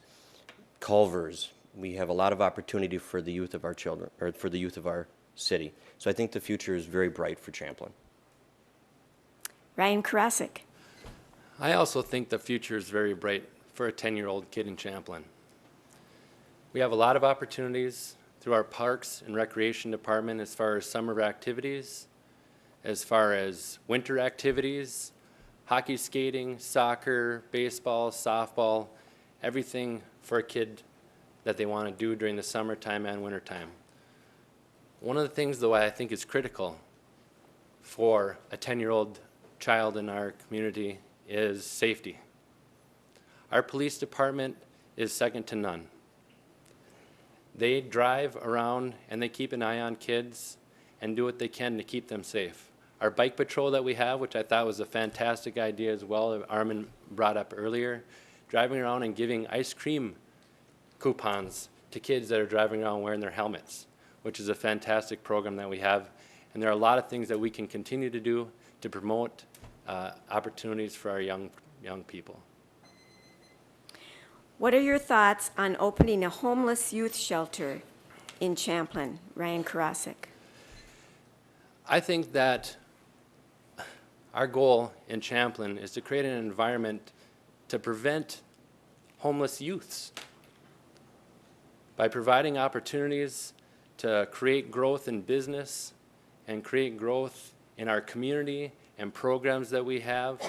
Culver's. We have a lot of opportunity for the youth of our children, or for the youth of our city. So I think the future is very bright for Champlain. Ryan Karasik. I also think the future is very bright for a 10-year-old kid in Champlain. We have a lot of opportunities through our Parks and Recreation Department as far as summer activities, as far as winter activities, hockey, skating, soccer, baseball, softball, everything for a kid that they want to do during the summertime and wintertime. One of the things, though, I think is critical for a 10-year-old child in our community is safety. Our police department is second to none. They drive around and they keep an eye on kids and do what they can to keep them safe. Our bike patrol that we have, which I thought was a fantastic idea as well, ArMand brought up earlier, driving around and giving ice cream coupons to kids that are driving around wearing their helmets, which is a fantastic program that we have. And there are a lot of things that we can continue to do to promote opportunities for our young people. What are your thoughts on opening a homeless youth shelter in Champlain? Ryan Karasik. I think that our goal in Champlain is to create an environment to prevent homeless youths by providing opportunities to create growth in business and create growth in our community and programs that we have.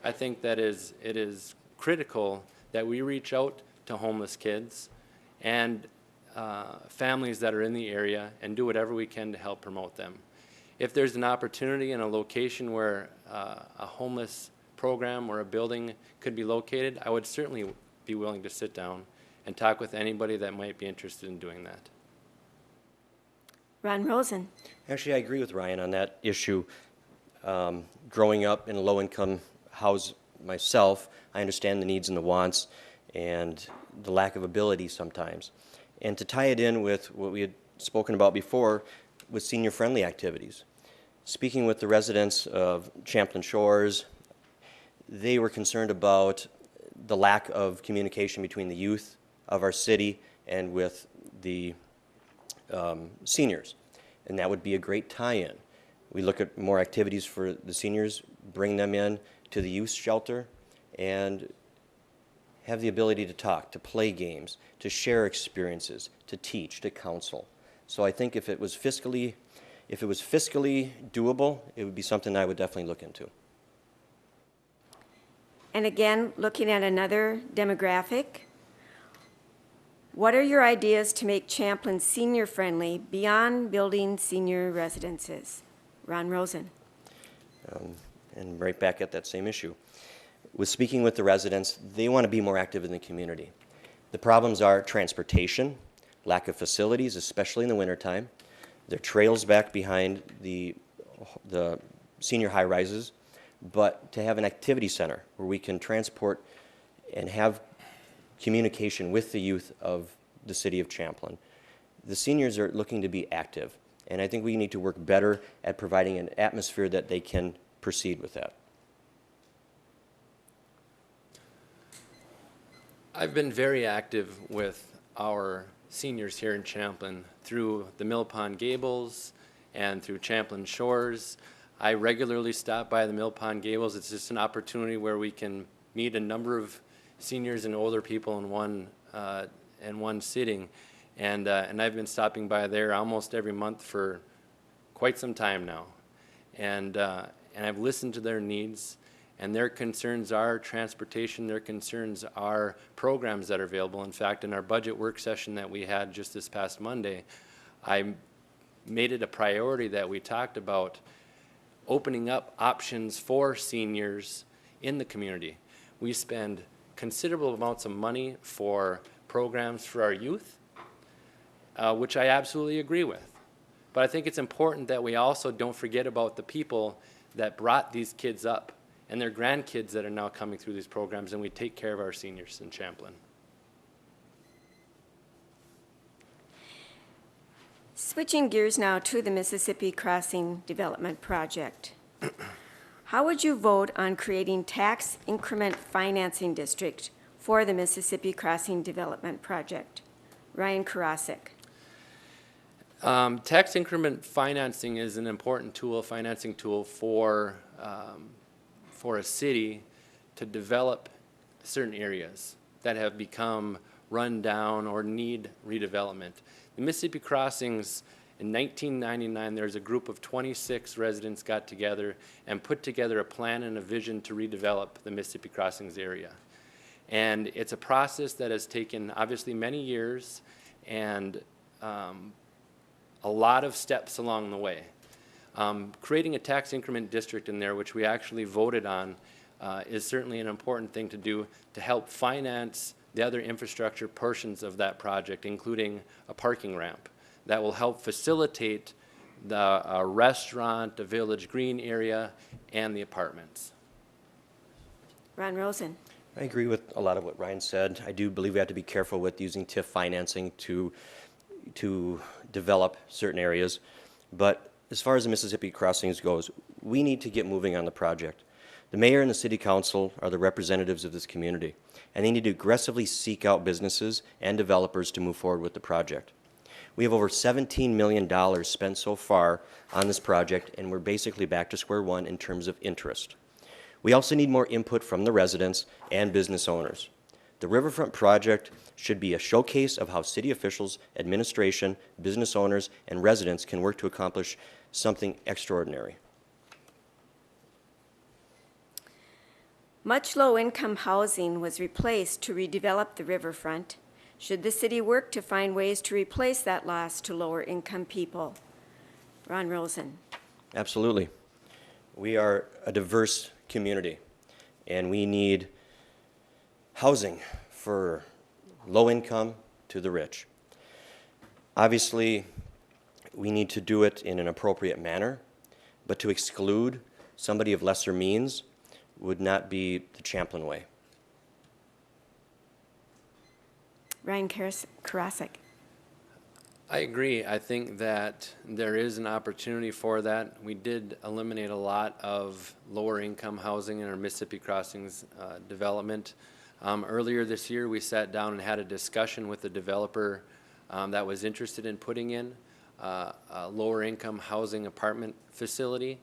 I think that it is critical that we reach out to homeless kids and families that are in the area and do whatever we can to help promote them. If there's an opportunity in a location where a homeless program or a building could be located, I would certainly be willing to sit down and talk with anybody that might be interested in doing that. Ron Rosen. Actually, I agree with Ryan on that issue. Growing up in a low-income house myself, I understand the needs and the wants and the lack of ability sometimes. And to tie it in with what we had spoken about before with senior-friendly activities. Speaking with the residents of Champlain Shores, they were concerned about the lack of communication between the youth of our city and with the seniors. And that would be a great tie-in. We look at more activities for the seniors, bring them in to the youth shelter, and have the ability to talk, to play games, to share experiences, to teach, to counsel. So I think if it was fiscally doable, it would be something I would definitely look into. And again, looking at another demographic, what are your ideas to make Champlain senior-friendly beyond building senior residences? Ron Rosen. And right back at that same issue. With speaking with the residents, they want to be more active in the community. The problems are transportation, lack of facilities, especially in the wintertime. There are trails back behind the senior high-rises, but to have an activity center where we can transport and have communication with the youth of the city of Champlain. The seniors are looking to be active, and I think we need to work better at providing an atmosphere that they can proceed with that. I've been very active with our seniors here in Champlain through the Mill Pond Gables and through Champlain Shores. I regularly stop by the Mill Pond Gables. It's just an opportunity where we can meet a number of seniors and older people in one sitting. And I've been stopping by there almost every month for quite some time now. And I've listened to their needs, and their concerns are transportation, their concerns are programs that are available. In fact, in our budget work session that we had just this past Monday, I made it a priority that we talked about opening up options for seniors in the community. We spend considerable amounts of money for programs for our youth, which I absolutely agree with. But I think it's important that we also don't forget about the people that brought these kids up and their grandkids that are now coming through these programs, and we take care of our seniors in Champlain. Switching gears now to the Mississippi Crossing Development Project. How would you vote on creating tax increment financing district for the Mississippi Crossing Development Project? Ryan Karasik. Tax increment financing is an important tool, financing tool for a city to develop certain areas that have become run down or need redevelopment. The Mississippi Crossings, in 1999, there's a group of 26 residents got together and put together a plan and a vision to redevelop the Mississippi Crossings area. And it's a process that has taken obviously many years and a lot of steps along the way. Creating a tax increment district in there, which we actually voted on, is certainly an important thing to do to help finance the other infrastructure portions of that project, including a parking ramp that will help facilitate the restaurant, the Village Green area, and the apartments. Ron Rosen. I agree with a lot of what Ryan said. I do believe we have to be careful with using TIF financing to develop certain areas. But as far as the Mississippi Crossings goes, we need to get moving on the project. The mayor and the city council are the representatives of this community, and they need to aggressively seek out businesses and developers to move forward with the project. We have over $17 million spent so far on this project, and we're basically back to square one in terms of interest. We also need more input from the residents and business owners. The Riverfront project should be a showcase of how city officials, administration, business owners, and residents can work to accomplish something extraordinary. Much low-income housing was replaced to redevelop the riverfront. Should the city work to find ways to replace that loss to lower-income people? Ron Rosen. Absolutely. We are a diverse community, and we need housing for low income to the rich. Obviously, we need to do it in an appropriate manner, but to exclude somebody of lesser means would not be the Champlain way. Ryan Karasek. I agree. I think that there is an opportunity for that. We did eliminate a lot of lower income housing in our Mississippi Crossings development. Earlier this year, we sat down and had a discussion with the developer that was interested in putting in a lower income housing apartment facility.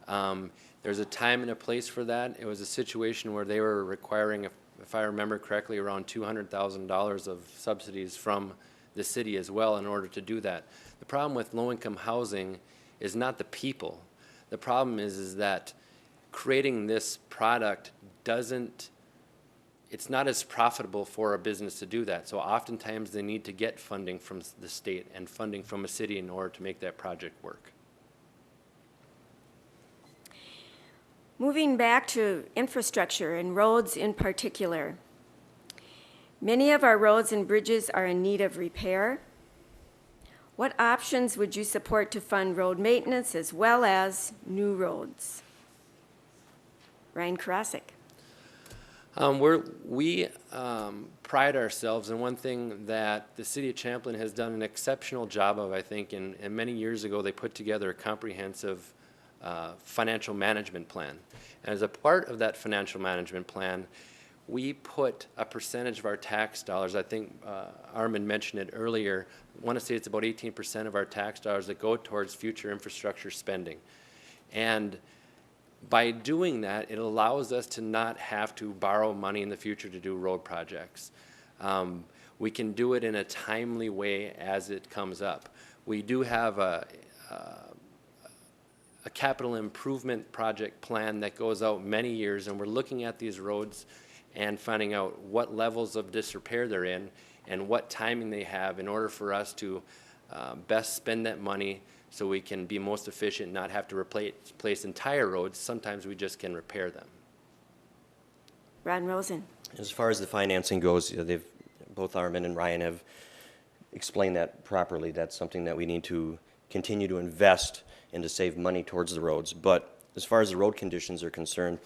There's a time and a place for that. It was a situation where they were requiring, if I remember correctly, around $200,000 of subsidies from the city as well in order to do that. The problem with low-income housing is not the people. The problem is that creating this product it's not as profitable for a business to do that. So oftentimes they need to get funding from the state and funding from a city in order to make that project work. Moving back to infrastructure and roads in particular. Many of our roads and bridges are in need of repair. What options would you support to fund road maintenance as well as new roads? Ryan Karasik. We pride ourselves in one thing that the city of Champlain has done an exceptional job of, I think, and many years ago they put together a comprehensive financial management plan. And as a part of that financial management plan, we put a percentage of our tax dollars, I think ArMand mentioned it earlier, I want to say it's about 18% of our tax dollars that go towards future infrastructure spending. And by doing that, it allows us to not have to borrow money in the future to do road projects. We can do it in a timely way as it comes up. We do have a capital improvement project plan that goes out many years, and we're looking at these roads and finding out what levels of disrepair they're in and what timing they have in order for us to best spend that money so we can be most efficient, not have to replace entire roads. Sometimes we just can repair them. Rosen. As far as the financing goes, both ArMand and Ryan have explained that properly. That's something that we need to continue to invest and to save money towards the roads. But as far as the road conditions are concerned,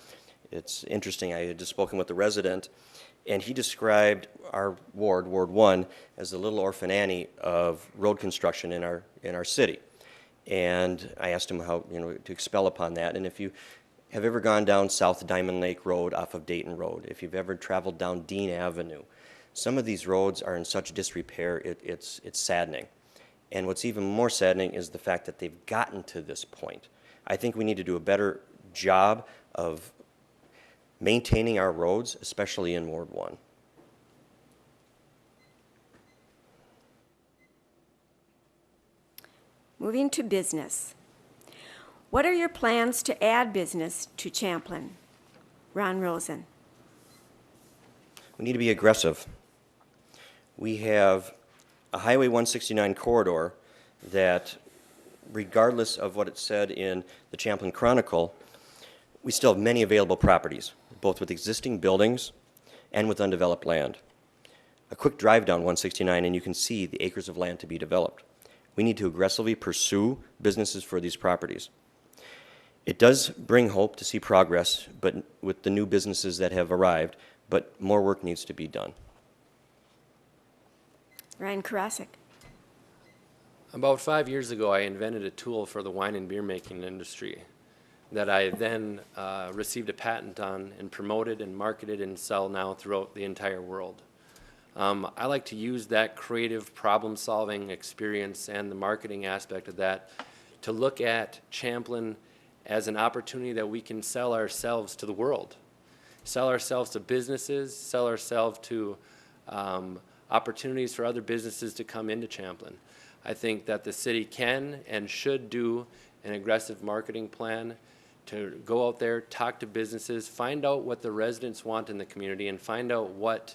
it's interesting. I had just spoken with the resident, and he described our ward, Ward 1, as the little orphan Annie of road construction in our city. And I asked him how, to expel upon that. And if you have ever gone down South Diamond Lake Road off of Dayton Road, if you've ever traveled down Dean Avenue, some of these roads are in such disrepair, it's saddening. And what's even more saddening is the fact that they've gotten to this point. I think we need to do a better job of maintaining our roads, especially in Ward 1. Moving to business. What are your plans to add business to Champlain? Rosen. We need to be aggressive. We have a Highway 169 corridor that, regardless of what it said in the Champlain Chronicle, we still have many available properties, both with existing buildings and with undeveloped land. A quick drive down 169 and you can see the acres of land to be developed. We need to aggressively pursue businesses for these properties. It does bring hope to see progress, but with the new businesses that have arrived, but more work needs to be done. Ryan Karasik. About 5 years ago, I invented a tool for the wine and beer making industry that I then received a patent on and promoted and marketed and sell now throughout the entire world. I like to use that creative problem-solving experience and the marketing aspect of that to look at Champlain as an opportunity that we can sell ourselves to the world, sell ourselves to businesses, sell ourselves to opportunities for other businesses to come into Champlain. I think that the city can and should do an aggressive marketing plan to go out there, talk to businesses, find out what the residents want in the community, and find out what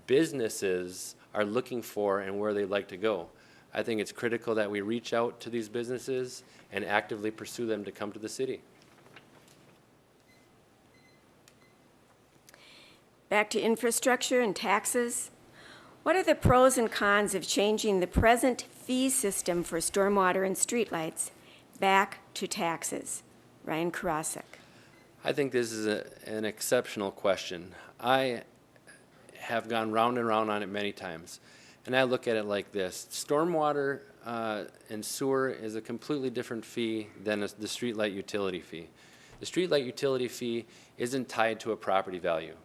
businesses are looking for and where they'd like to go. I think it's critical that we reach out to these businesses and actively pursue them to come to the city. Back to infrastructure and taxes. What are the pros and cons of changing the present fee system for stormwater and streetlights back to taxes? Ryan Karasek. I think this is an exceptional question. I have gone round and round on it many times, and I look at it like this. Stormwater and sewer is a completely different fee than the streetlight utility fee. The streetlight utility fee isn't tied to a property value.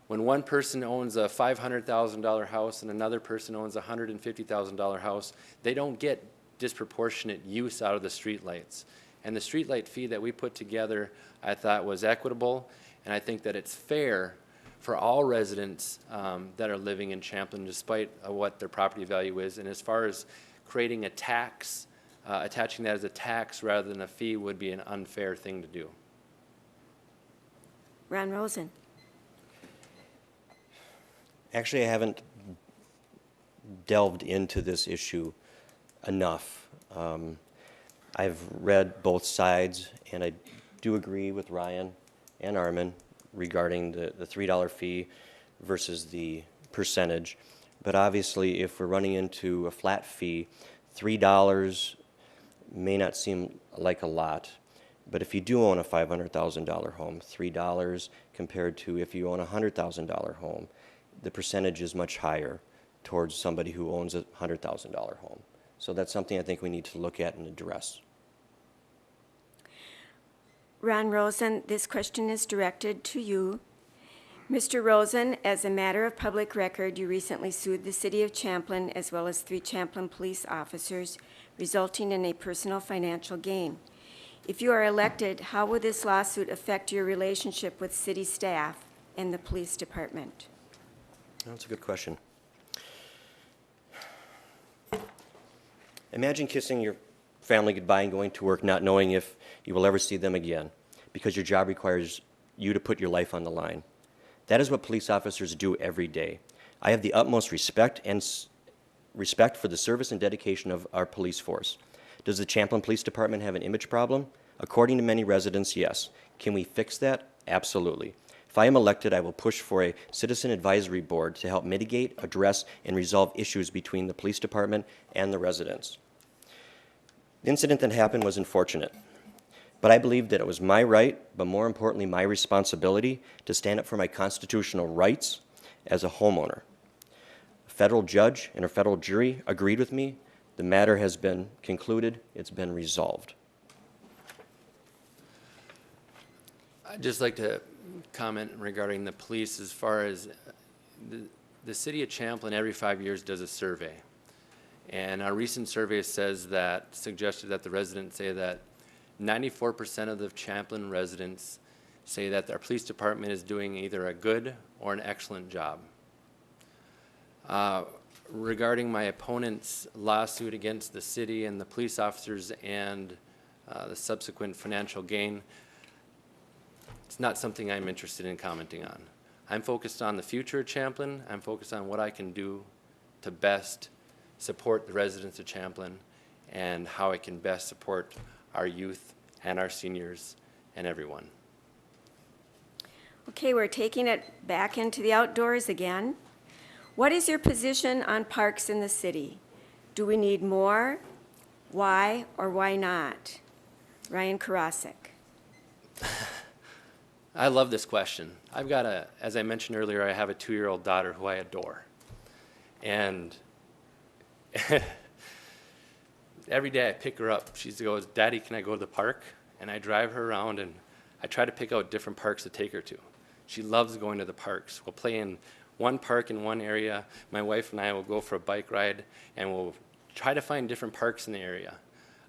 When one person owns a $500,000 house and another person owns a $150,000 house, they don't get disproportionate use out of the streetlights. And the streetlight fee that we put together, I thought was equitable, and I think that it's fair for all residents that are living in Champlin, despite what their property value is. And as far as creating a tax, attaching that as a tax rather than a fee would be an unfair thing to do. Ron Rosen. Actually, I haven't delved into this issue enough. I've read both sides, and I do agree with Ryan and ArMand regarding the $3 fee versus the percentage. But obviously, if we're running into a flat fee, $3 may not seem like a lot. But if you do own a $500,000 home, $3 compared to if you own a $100,000 home, the percentage is much higher towards somebody who owns a $100,000 home. So that's something I think we need to look at and address. Ron Rosen, this question is directed to you. Mr. Rosen, as a matter of public record, you recently sued the city of Champlin as well as 3 Champlin police officers, resulting in a personal financial gain. If you are elected, how will this lawsuit affect your relationship with city staff and the police department? That's a good question. Imagine kissing your family goodbye and going to work not knowing if you will ever see them again because your job requires you to put your life on the line. That is what police officers do every day. I have the utmost respect for the service and dedication of our police force. Does the Champlain Police Department have an image problem? According to many residents, yes. Can we fix that? Absolutely. If I am elected, I will push for a citizen advisory board to help mitigate, address, and resolve issues between the police department and the residents. The incident that happened was unfortunate, but I believe that it was my right, but more importantly, my responsibility to stand up for my constitutional rights as a homeowner. A federal judge and a federal jury agreed with me. The matter has been concluded. It's been resolved. I'd just like to comment regarding the police as far as the city of Champlin every 5 years does a survey. And our recent survey suggested that the residents say that 94% of the Champlin residents say that our police department is doing either a good or an excellent job. Regarding my opponent's lawsuit against the city and the police officers and the subsequent financial gain, it's not something I'm interested in commenting on. I'm focused on the future of Champlin. I'm focused on what I can do to best support the residents of Champlin and how I can best support our youth and our seniors and everyone. Okay, we're taking it back into the outdoors again. What is your position on parks in the city? Do we need more? Why or why not? Ryan Karasik. I love this question. As I mentioned earlier, I have a 2-year-old daughter who I adore. And every day I pick her up. She goes, "Daddy, can I go to the park?" And I drive her around and I try to pick out different parks to take her to. She loves going to the parks. We'll play in one park in one area. My wife and I will go for a bike ride and we'll try to find different parks in the area.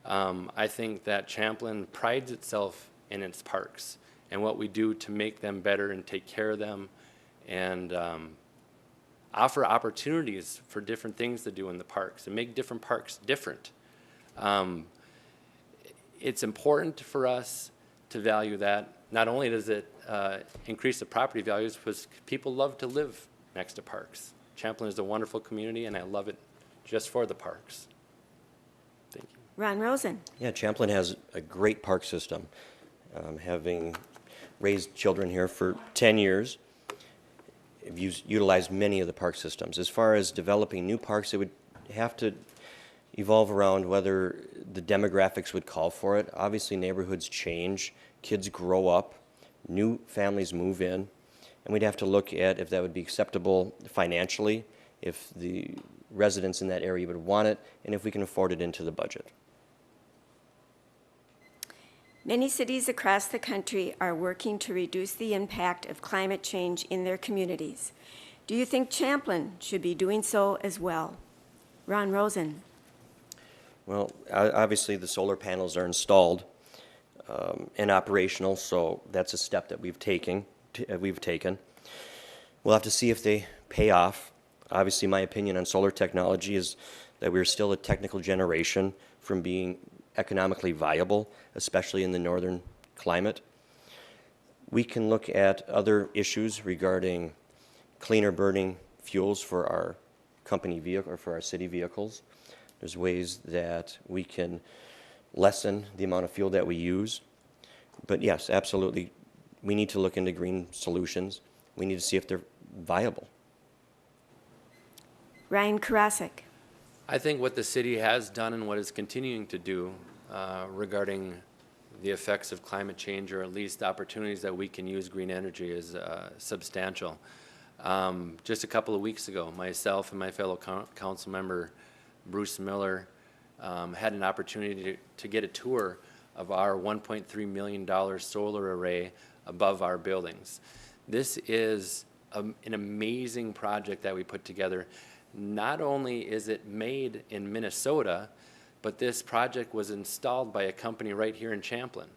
I think that Champlin prides itself in its parks and what we do to make them better and take care of them and offer opportunities for different things to do in the parks and make different parks different. It's important for us to value that. Not only does it increase the property values, because people love to live next to parks. Champlin is a wonderful community, and I love it just for the parks. Thank you. Ron Rosen. Yeah, Champlain has a great park system. Having raised children here for 10 years, I've utilized many of the park systems. As far as developing new parks, it would have to evolve around whether the demographics would call for it. Obviously, neighborhoods change, kids grow up, new families move in, and we'd have to look at if that would be acceptable financially, if the residents in that area would want it, and if we can afford it into the budget. Many cities across the country are working to reduce the impact of climate change in their communities. Do you think Champlain should be doing so as well? Ron Rosen. Well, obviously the solar panels are installed and operational, so that's a step that we've taken. We'll have to see if they pay off. Obviously, my opinion on solar technology is that we're still a technical generation from being economically viable, especially in the northern climate. We can look at other issues regarding cleaner burning fuels for our company vehicle or for our city vehicles. There's ways that we can lessen the amount of fuel that we use. But yes, absolutely, we need to look into green solutions. We need to see if they're viable. Ryan Karasik. I think what the city has done and what is continuing to do regarding the effects of climate change, or at least opportunities that we can use green energy, is substantial. Just a couple of weeks ago, myself and my fellow council member, Bruce Miller, had an opportunity to get a tour of our $1.3 million solar array above our buildings. This is an amazing project that we put together. Not only is it made in Minnesota, but this project was installed by a company right here in Champlin.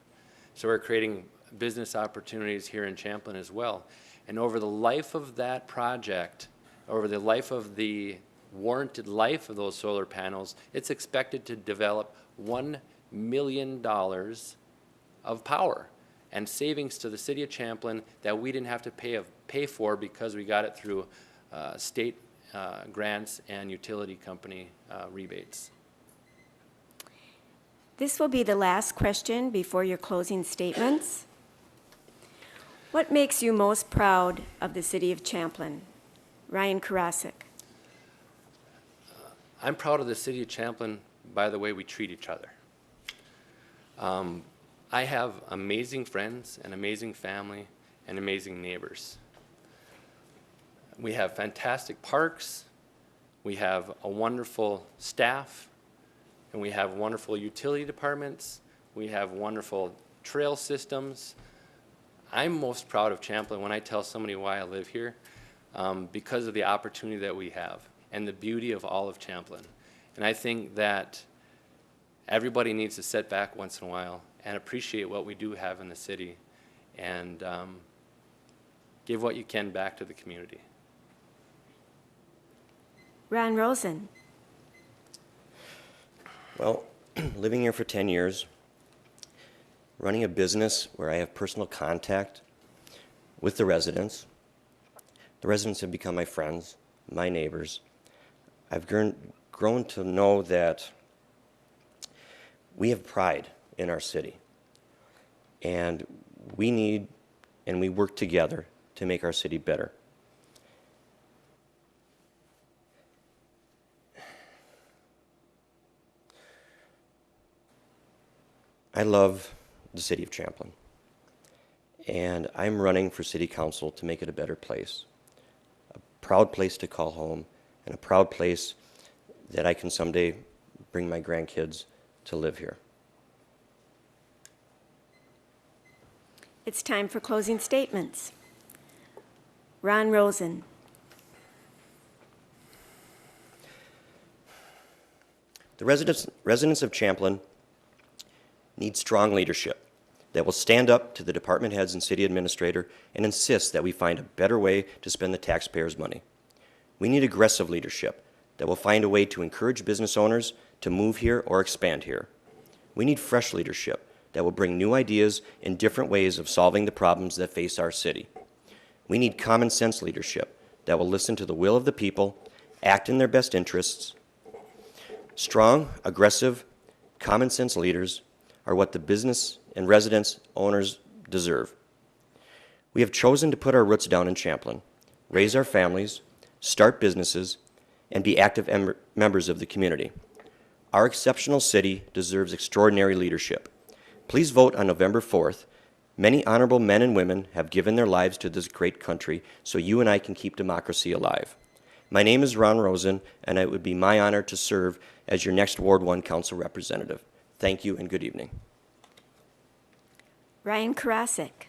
So we're creating business opportunities here in Champlin as well. And over the life of that project, over the life of the warranted life of those solar panels, it's expected to develop $1 million of power and savings to the city of Champlin that we didn't have to pay for because we got it through state grants and utility company rebates. This will be the last question before your closing statements. What makes you most proud of the city of Champlin? Ryan Karasik. I'm proud of the city of Champlin by the way we treat each other. I have amazing friends, an amazing family, and amazing neighbors. We have fantastic parks, we have a wonderful staff, and we have wonderful utility departments, we have wonderful trail systems. I'm most proud of Champlin when I tell somebody why I live here, because of the opportunity that we have and the beauty of all of Champlin. And I think that everybody needs to sit back once in a while and appreciate what we do have in the city and give what you can back to the community. Ron Rosen. Well, living here for 10 years, running a business where I have personal contact with the residents have become my friends, my neighbors. I've grown to know that we have pride in our city, and we need and we work together to make our city better. I love the city of Champlin, and I'm running for city council to make it a better place, a proud place to call home, and a proud place that I can someday bring my grandkids to live here. It's time for closing statements. Ron Rosen. The residents of Champlin need strong leadership that will stand up to the department heads and city administrator and insist that we find a better way to spend the taxpayers' money. We need aggressive leadership that will find a way to encourage business owners to move here or expand here. We need fresh leadership that will bring new ideas and different ways of solving the problems that face our city. We need common sense leadership that will listen to the will of the people, act in their best interests, Strong, aggressive, common-sense leaders are what the business and residents, owners deserve. We have chosen to put our roots down in Champlain, raise our families, start businesses, and be active members of the community. Our exceptional city deserves extraordinary leadership. Please vote on November 4th. Many honorable men and women have given their lives to this great country so you and I can keep democracy alive. My name is Rosen, and it would be my honor to serve as your next Ward 1 Council representative. Thank you and good evening. Ryan Karasik.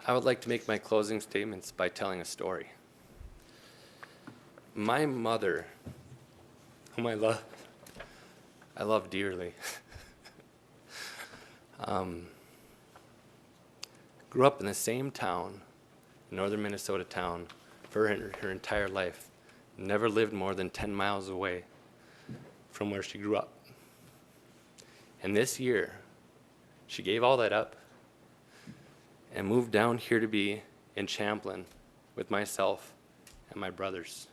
I would like to make my closing statements by telling a story. My mother, whom I love dearly, grew up in the same town, northern Minnesota town, for her entire life. Never lived more than 10 miles away from where she grew up. And this year, she gave all that up and moved down here to be in Champlain with myself and my brothers.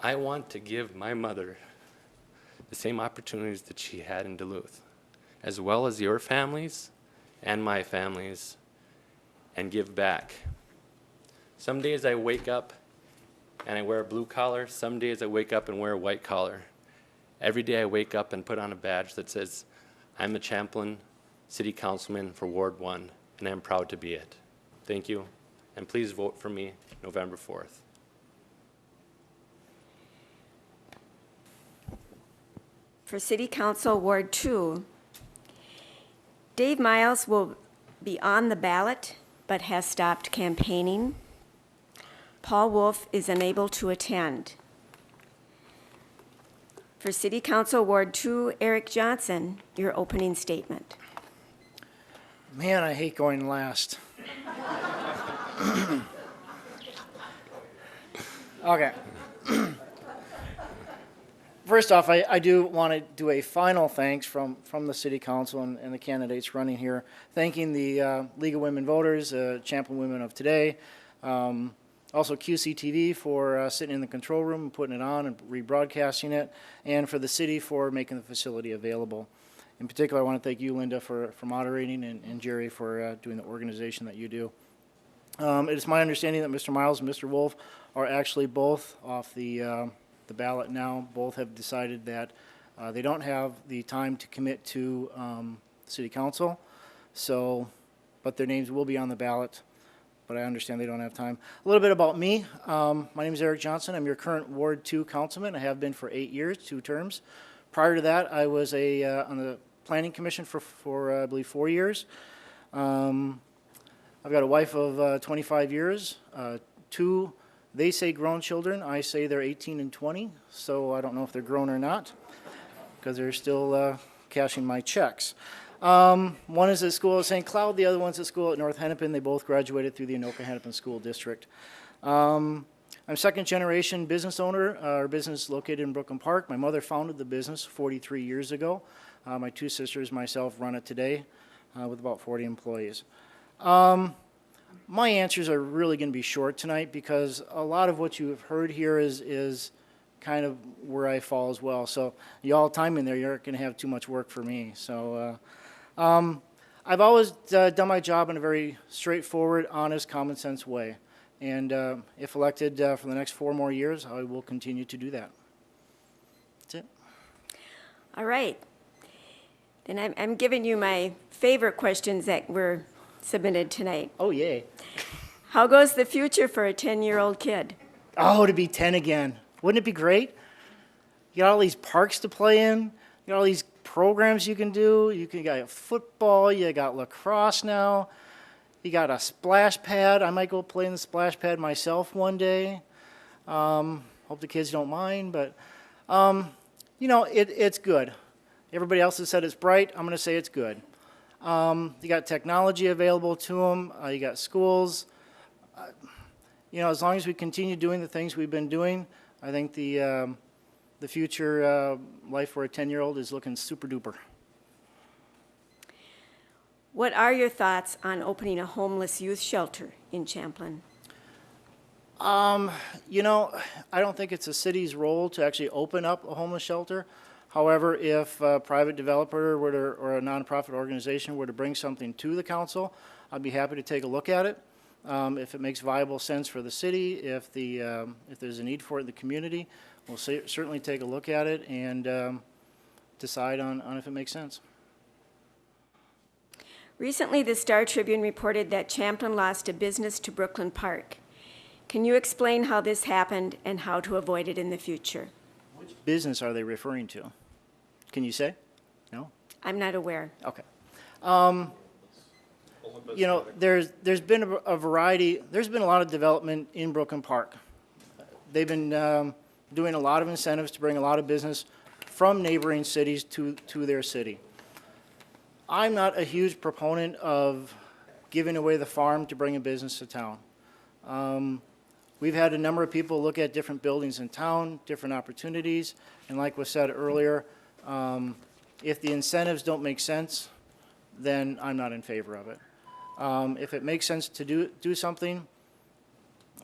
I want to give my mother the same opportunities that she had in Duluth, as well as your families and my families, and give back. Some days I wake up and I wear a blue collar. Some days I wake up and wear a white collar. Every day I wake up and put on a badge that says, I'm the Champlain City Councilman for Ward 1, and I'm proud to be it. Thank you, and please vote for me November 4th. For City Council Ward 2, Dave Miles will be on the ballot but has stopped campaigning. Paul Wolf is unable to attend. For City Council Ward 2, Eric Johnson, your opening statement. Man, I hate going last. Okay. First off, I do want to do a final thanks from the City Council and the candidates running here, thanking the League of Women Voters, Champlain Women of Today, also QCTV for sitting in the control room and putting it on and rebroadcasting it, and for the city for making the facility available. In particular, I want to thank you, Linda, for moderating, and Jerry for doing the organization that you do. It is my understanding that Mr. Miles and Mr. Wolf are actually both off the ballot now. Both have decided that they don't have the time to commit to City Council, but their names will be on the ballot. But I understand they don't have time. A little bit about me. My name is Eric Johnson. I'm your current Ward 2 councilman. I have been for 8 years, 2 terms. Prior to that, I was on the Planning Commission for I believe 4 years. I've got a wife of 25 years, 2, they say grown children. I say they're 18 and 20, so I don't know if they're grown or not, because they're still cashing my checks. One is at school at St. Cloud, the other one's at school at North Hennepin. They both graduated through the Anoka-Hennepin School District. I'm second generation business owner. Our business is located in Brooklyn Park. My mother founded the business 43 years ago. My 2 sisters, myself, run it today with about 40 employees. My answers are really going to be short tonight because a lot of what you have heard here is kind of where I fall as well. So you all time in there, you're not going to have too much work for me. So I've always done my job in a very straightforward, honest, common sense way. And if elected for the next 4 more years, I will continue to do that. That's it. All right. Then I'm giving you my favorite questions that were submitted tonight. Oh, yay. How goes the future for a 10-year-old kid? Oh, to be 10 again. Wouldn't it be great? You got all these parks to play in. You got all these programs you can do. You got football. You got lacrosse now. You got a splash pad. I might go play in the splash pad myself one day. Hope the kids don't mind, but you know, it's good. Everybody else has said it's bright. I'm going to say it's good. You got technology available to them. You got schools. You know, as long as we continue doing the things we've been doing, I think the future life for a 10-year-old is looking super duper. What are your thoughts on opening a homeless youth shelter in Champlain? You know, I don't think it's the city's role to actually open up a homeless shelter. However, if a private developer were to, or a nonprofit organization were to bring something to the council, I'd be happy to take a look at it. If it makes viable sense for the city, if there's a need for it in the community, we'll certainly take a look at it and decide on if it makes sense. Recently, the Star Tribune reported that Champlain lost a business to Brooklyn Park. Can you explain how this happened and how to avoid it in the future? Which business are they referring to? Can you say? No? I'm not aware. Okay. You know, there's been a variety, there's been a lot of development in Brooklyn Park. They've been doing a lot of incentives to bring a lot of business from neighboring cities to their city. I'm not a huge proponent of giving away the farm to bring a business to town. We've had a number of people look at different buildings in town, different opportunities, and like was said earlier, if the incentives don't make sense, then I'm not in favor of it. If it makes sense to do something,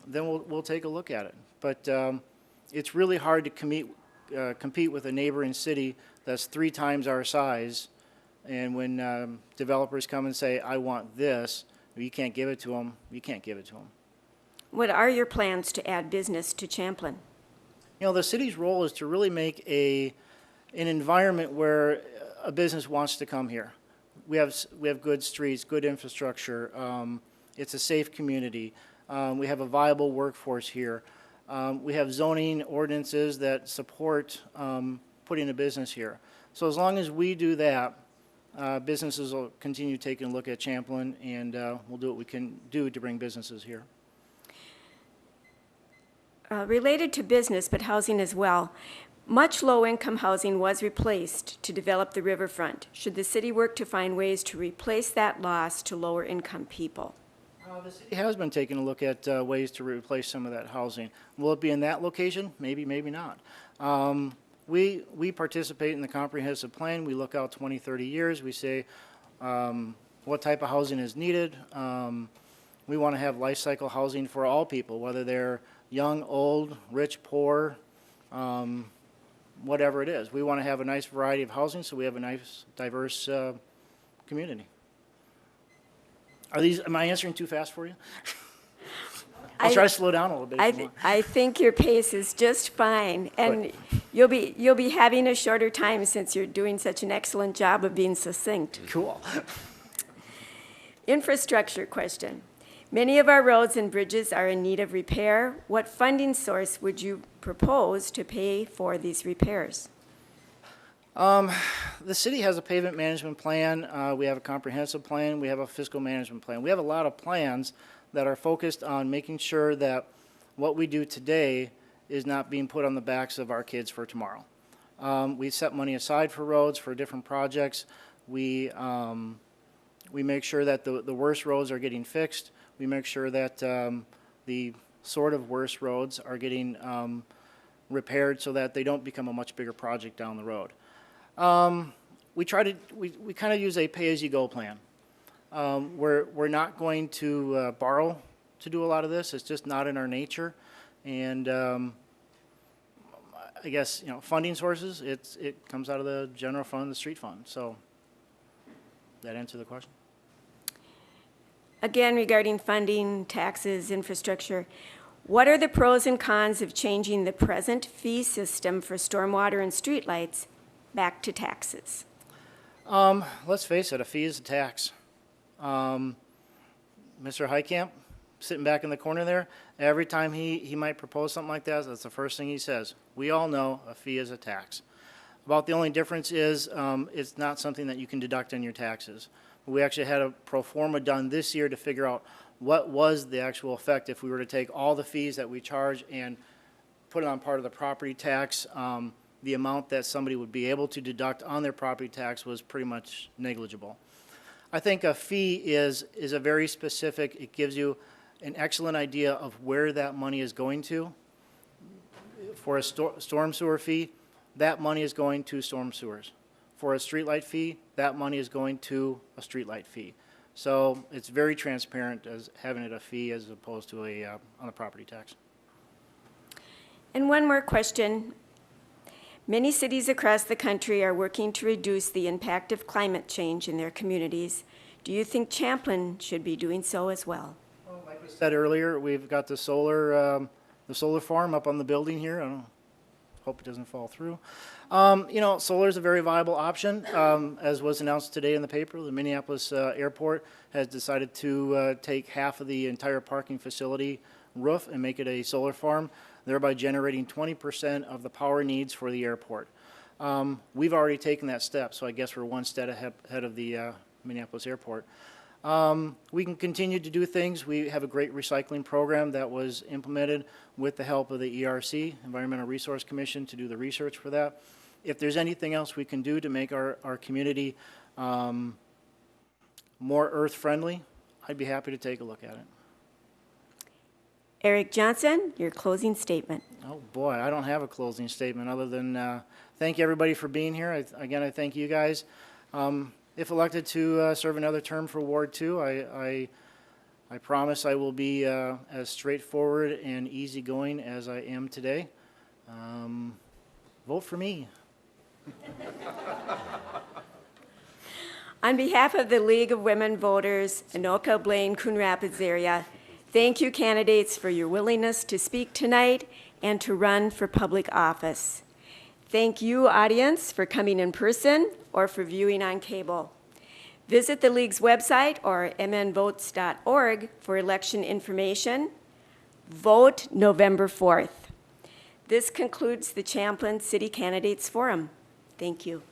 then we'll take a look at it. But it's really hard to compete with a neighboring city that's 3 times our size. And when developers come and say, I want this, you can't give it to them, you can't give it to them. What are your plans to add business to Champlain? You know, the city's role is to really make an environment where a business wants to come here. We have good streets, good infrastructure. It's a safe community. We have a viable workforce here. We have zoning ordinances that support putting a business here. So as long as we do that, businesses will continue taking a look at Champlain, and we'll do what we can do to bring businesses here. Related to business, but housing as well, much low-income housing was replaced to develop the riverfront. Should the city work to find ways to replace that loss to lower-income people? The city has been taking a look at ways to replace some of that housing. Will it be in that location? Maybe, maybe not. We participate in the comprehensive plan. We look out 20, 30 years. We say what type of housing is needed. We want to have life cycle housing for all people, whether they're young, old, rich, poor, whatever it is. We want to have a nice variety of housing so we have a nice, diverse community. Am I answering too fast for you? I'll try to slow down a little bit. I think your pace is just fine, and you'll be having a shorter time since you're doing such an excellent job of being succinct. Cool. Infrastructure question. Many of our roads and bridges are in need of repair. What funding source would you propose to pay for these repairs? The city has a pavement management plan. We have a comprehensive plan. We have a fiscal management plan. We have a lot of plans that are focused on making sure that what we do today is not being put on the backs of our kids for tomorrow. We set money aside for roads, for different projects. We make sure that the worst roads are getting fixed. We make sure that the sort of worst roads are getting repaired so that they don't become a much bigger project down the road. We kind of use a pay-as-you-go plan. We're not going to borrow to do a lot of this. It's just not in our nature. And I guess, you know, funding sources, it comes out of the general fund, the street fund. So that answer the question? Again, regarding funding, taxes, infrastructure, what are the pros and cons of changing the present fee system for stormwater and streetlights back to taxes? Let's face it, a fee is a tax. Mr. Heitkamp, sitting back in the corner there, every time he might propose something like that, that's the first thing he says. We all know a fee is a tax. About the only difference is it's not something that you can deduct on your taxes. We actually had a pro forma done this year to figure out what was the actual effect if we were to take all the fees that we charge and put it on part of the property tax. The amount that somebody would be able to deduct on their property tax was pretty much negligible. I think a fee is a very specific, it gives you an excellent idea of where that money is going to. For a storm sewer fee, that money is going to storm sewers. For a streetlight fee, that money is going to a streetlight fee. So it's very transparent as having it a fee as opposed to on a property tax. And one more question. Many cities across the country are working to reduce the impact of climate change in their communities. Do you think Champlain should be doing so as well? Like we said earlier, we've got the solar farm up on the building here. I don't know, hope it doesn't fall through. You know, solar is a very viable option. As was announced today in the paper, the Minneapolis airport has decided to take half of the entire parking facility roof and make it a solar farm, thereby generating 20% of the power needs for the airport. We've already taken that step, so I guess we're one step ahead of the Minneapolis airport. We can continue to do things. We have a great recycling program that was implemented with the help of the ERC, Environmental Resource Commission, to do the research for that. If there's anything else we can do to make our community more earth-friendly, I'd be happy to take a look at it. Eric Johnson, your closing statement. Oh boy, I don't have a closing statement other than thank everybody for being here. Again, I thank you guys. If elected to serve another term for Ward 2, I promise I will be as straightforward and easygoing as I am today. Vote for me. On behalf of the League of Women Voters, Anoka, Blaine, Coon Rapids area, thank you candidates for your willingness to speak tonight and to run for public office. Thank you, audience, for coming in person or for viewing on cable. Visit the League's website or mnvotes.org for election information. Vote November 4th. This concludes the Champlain City Candidates Forum. Thank you.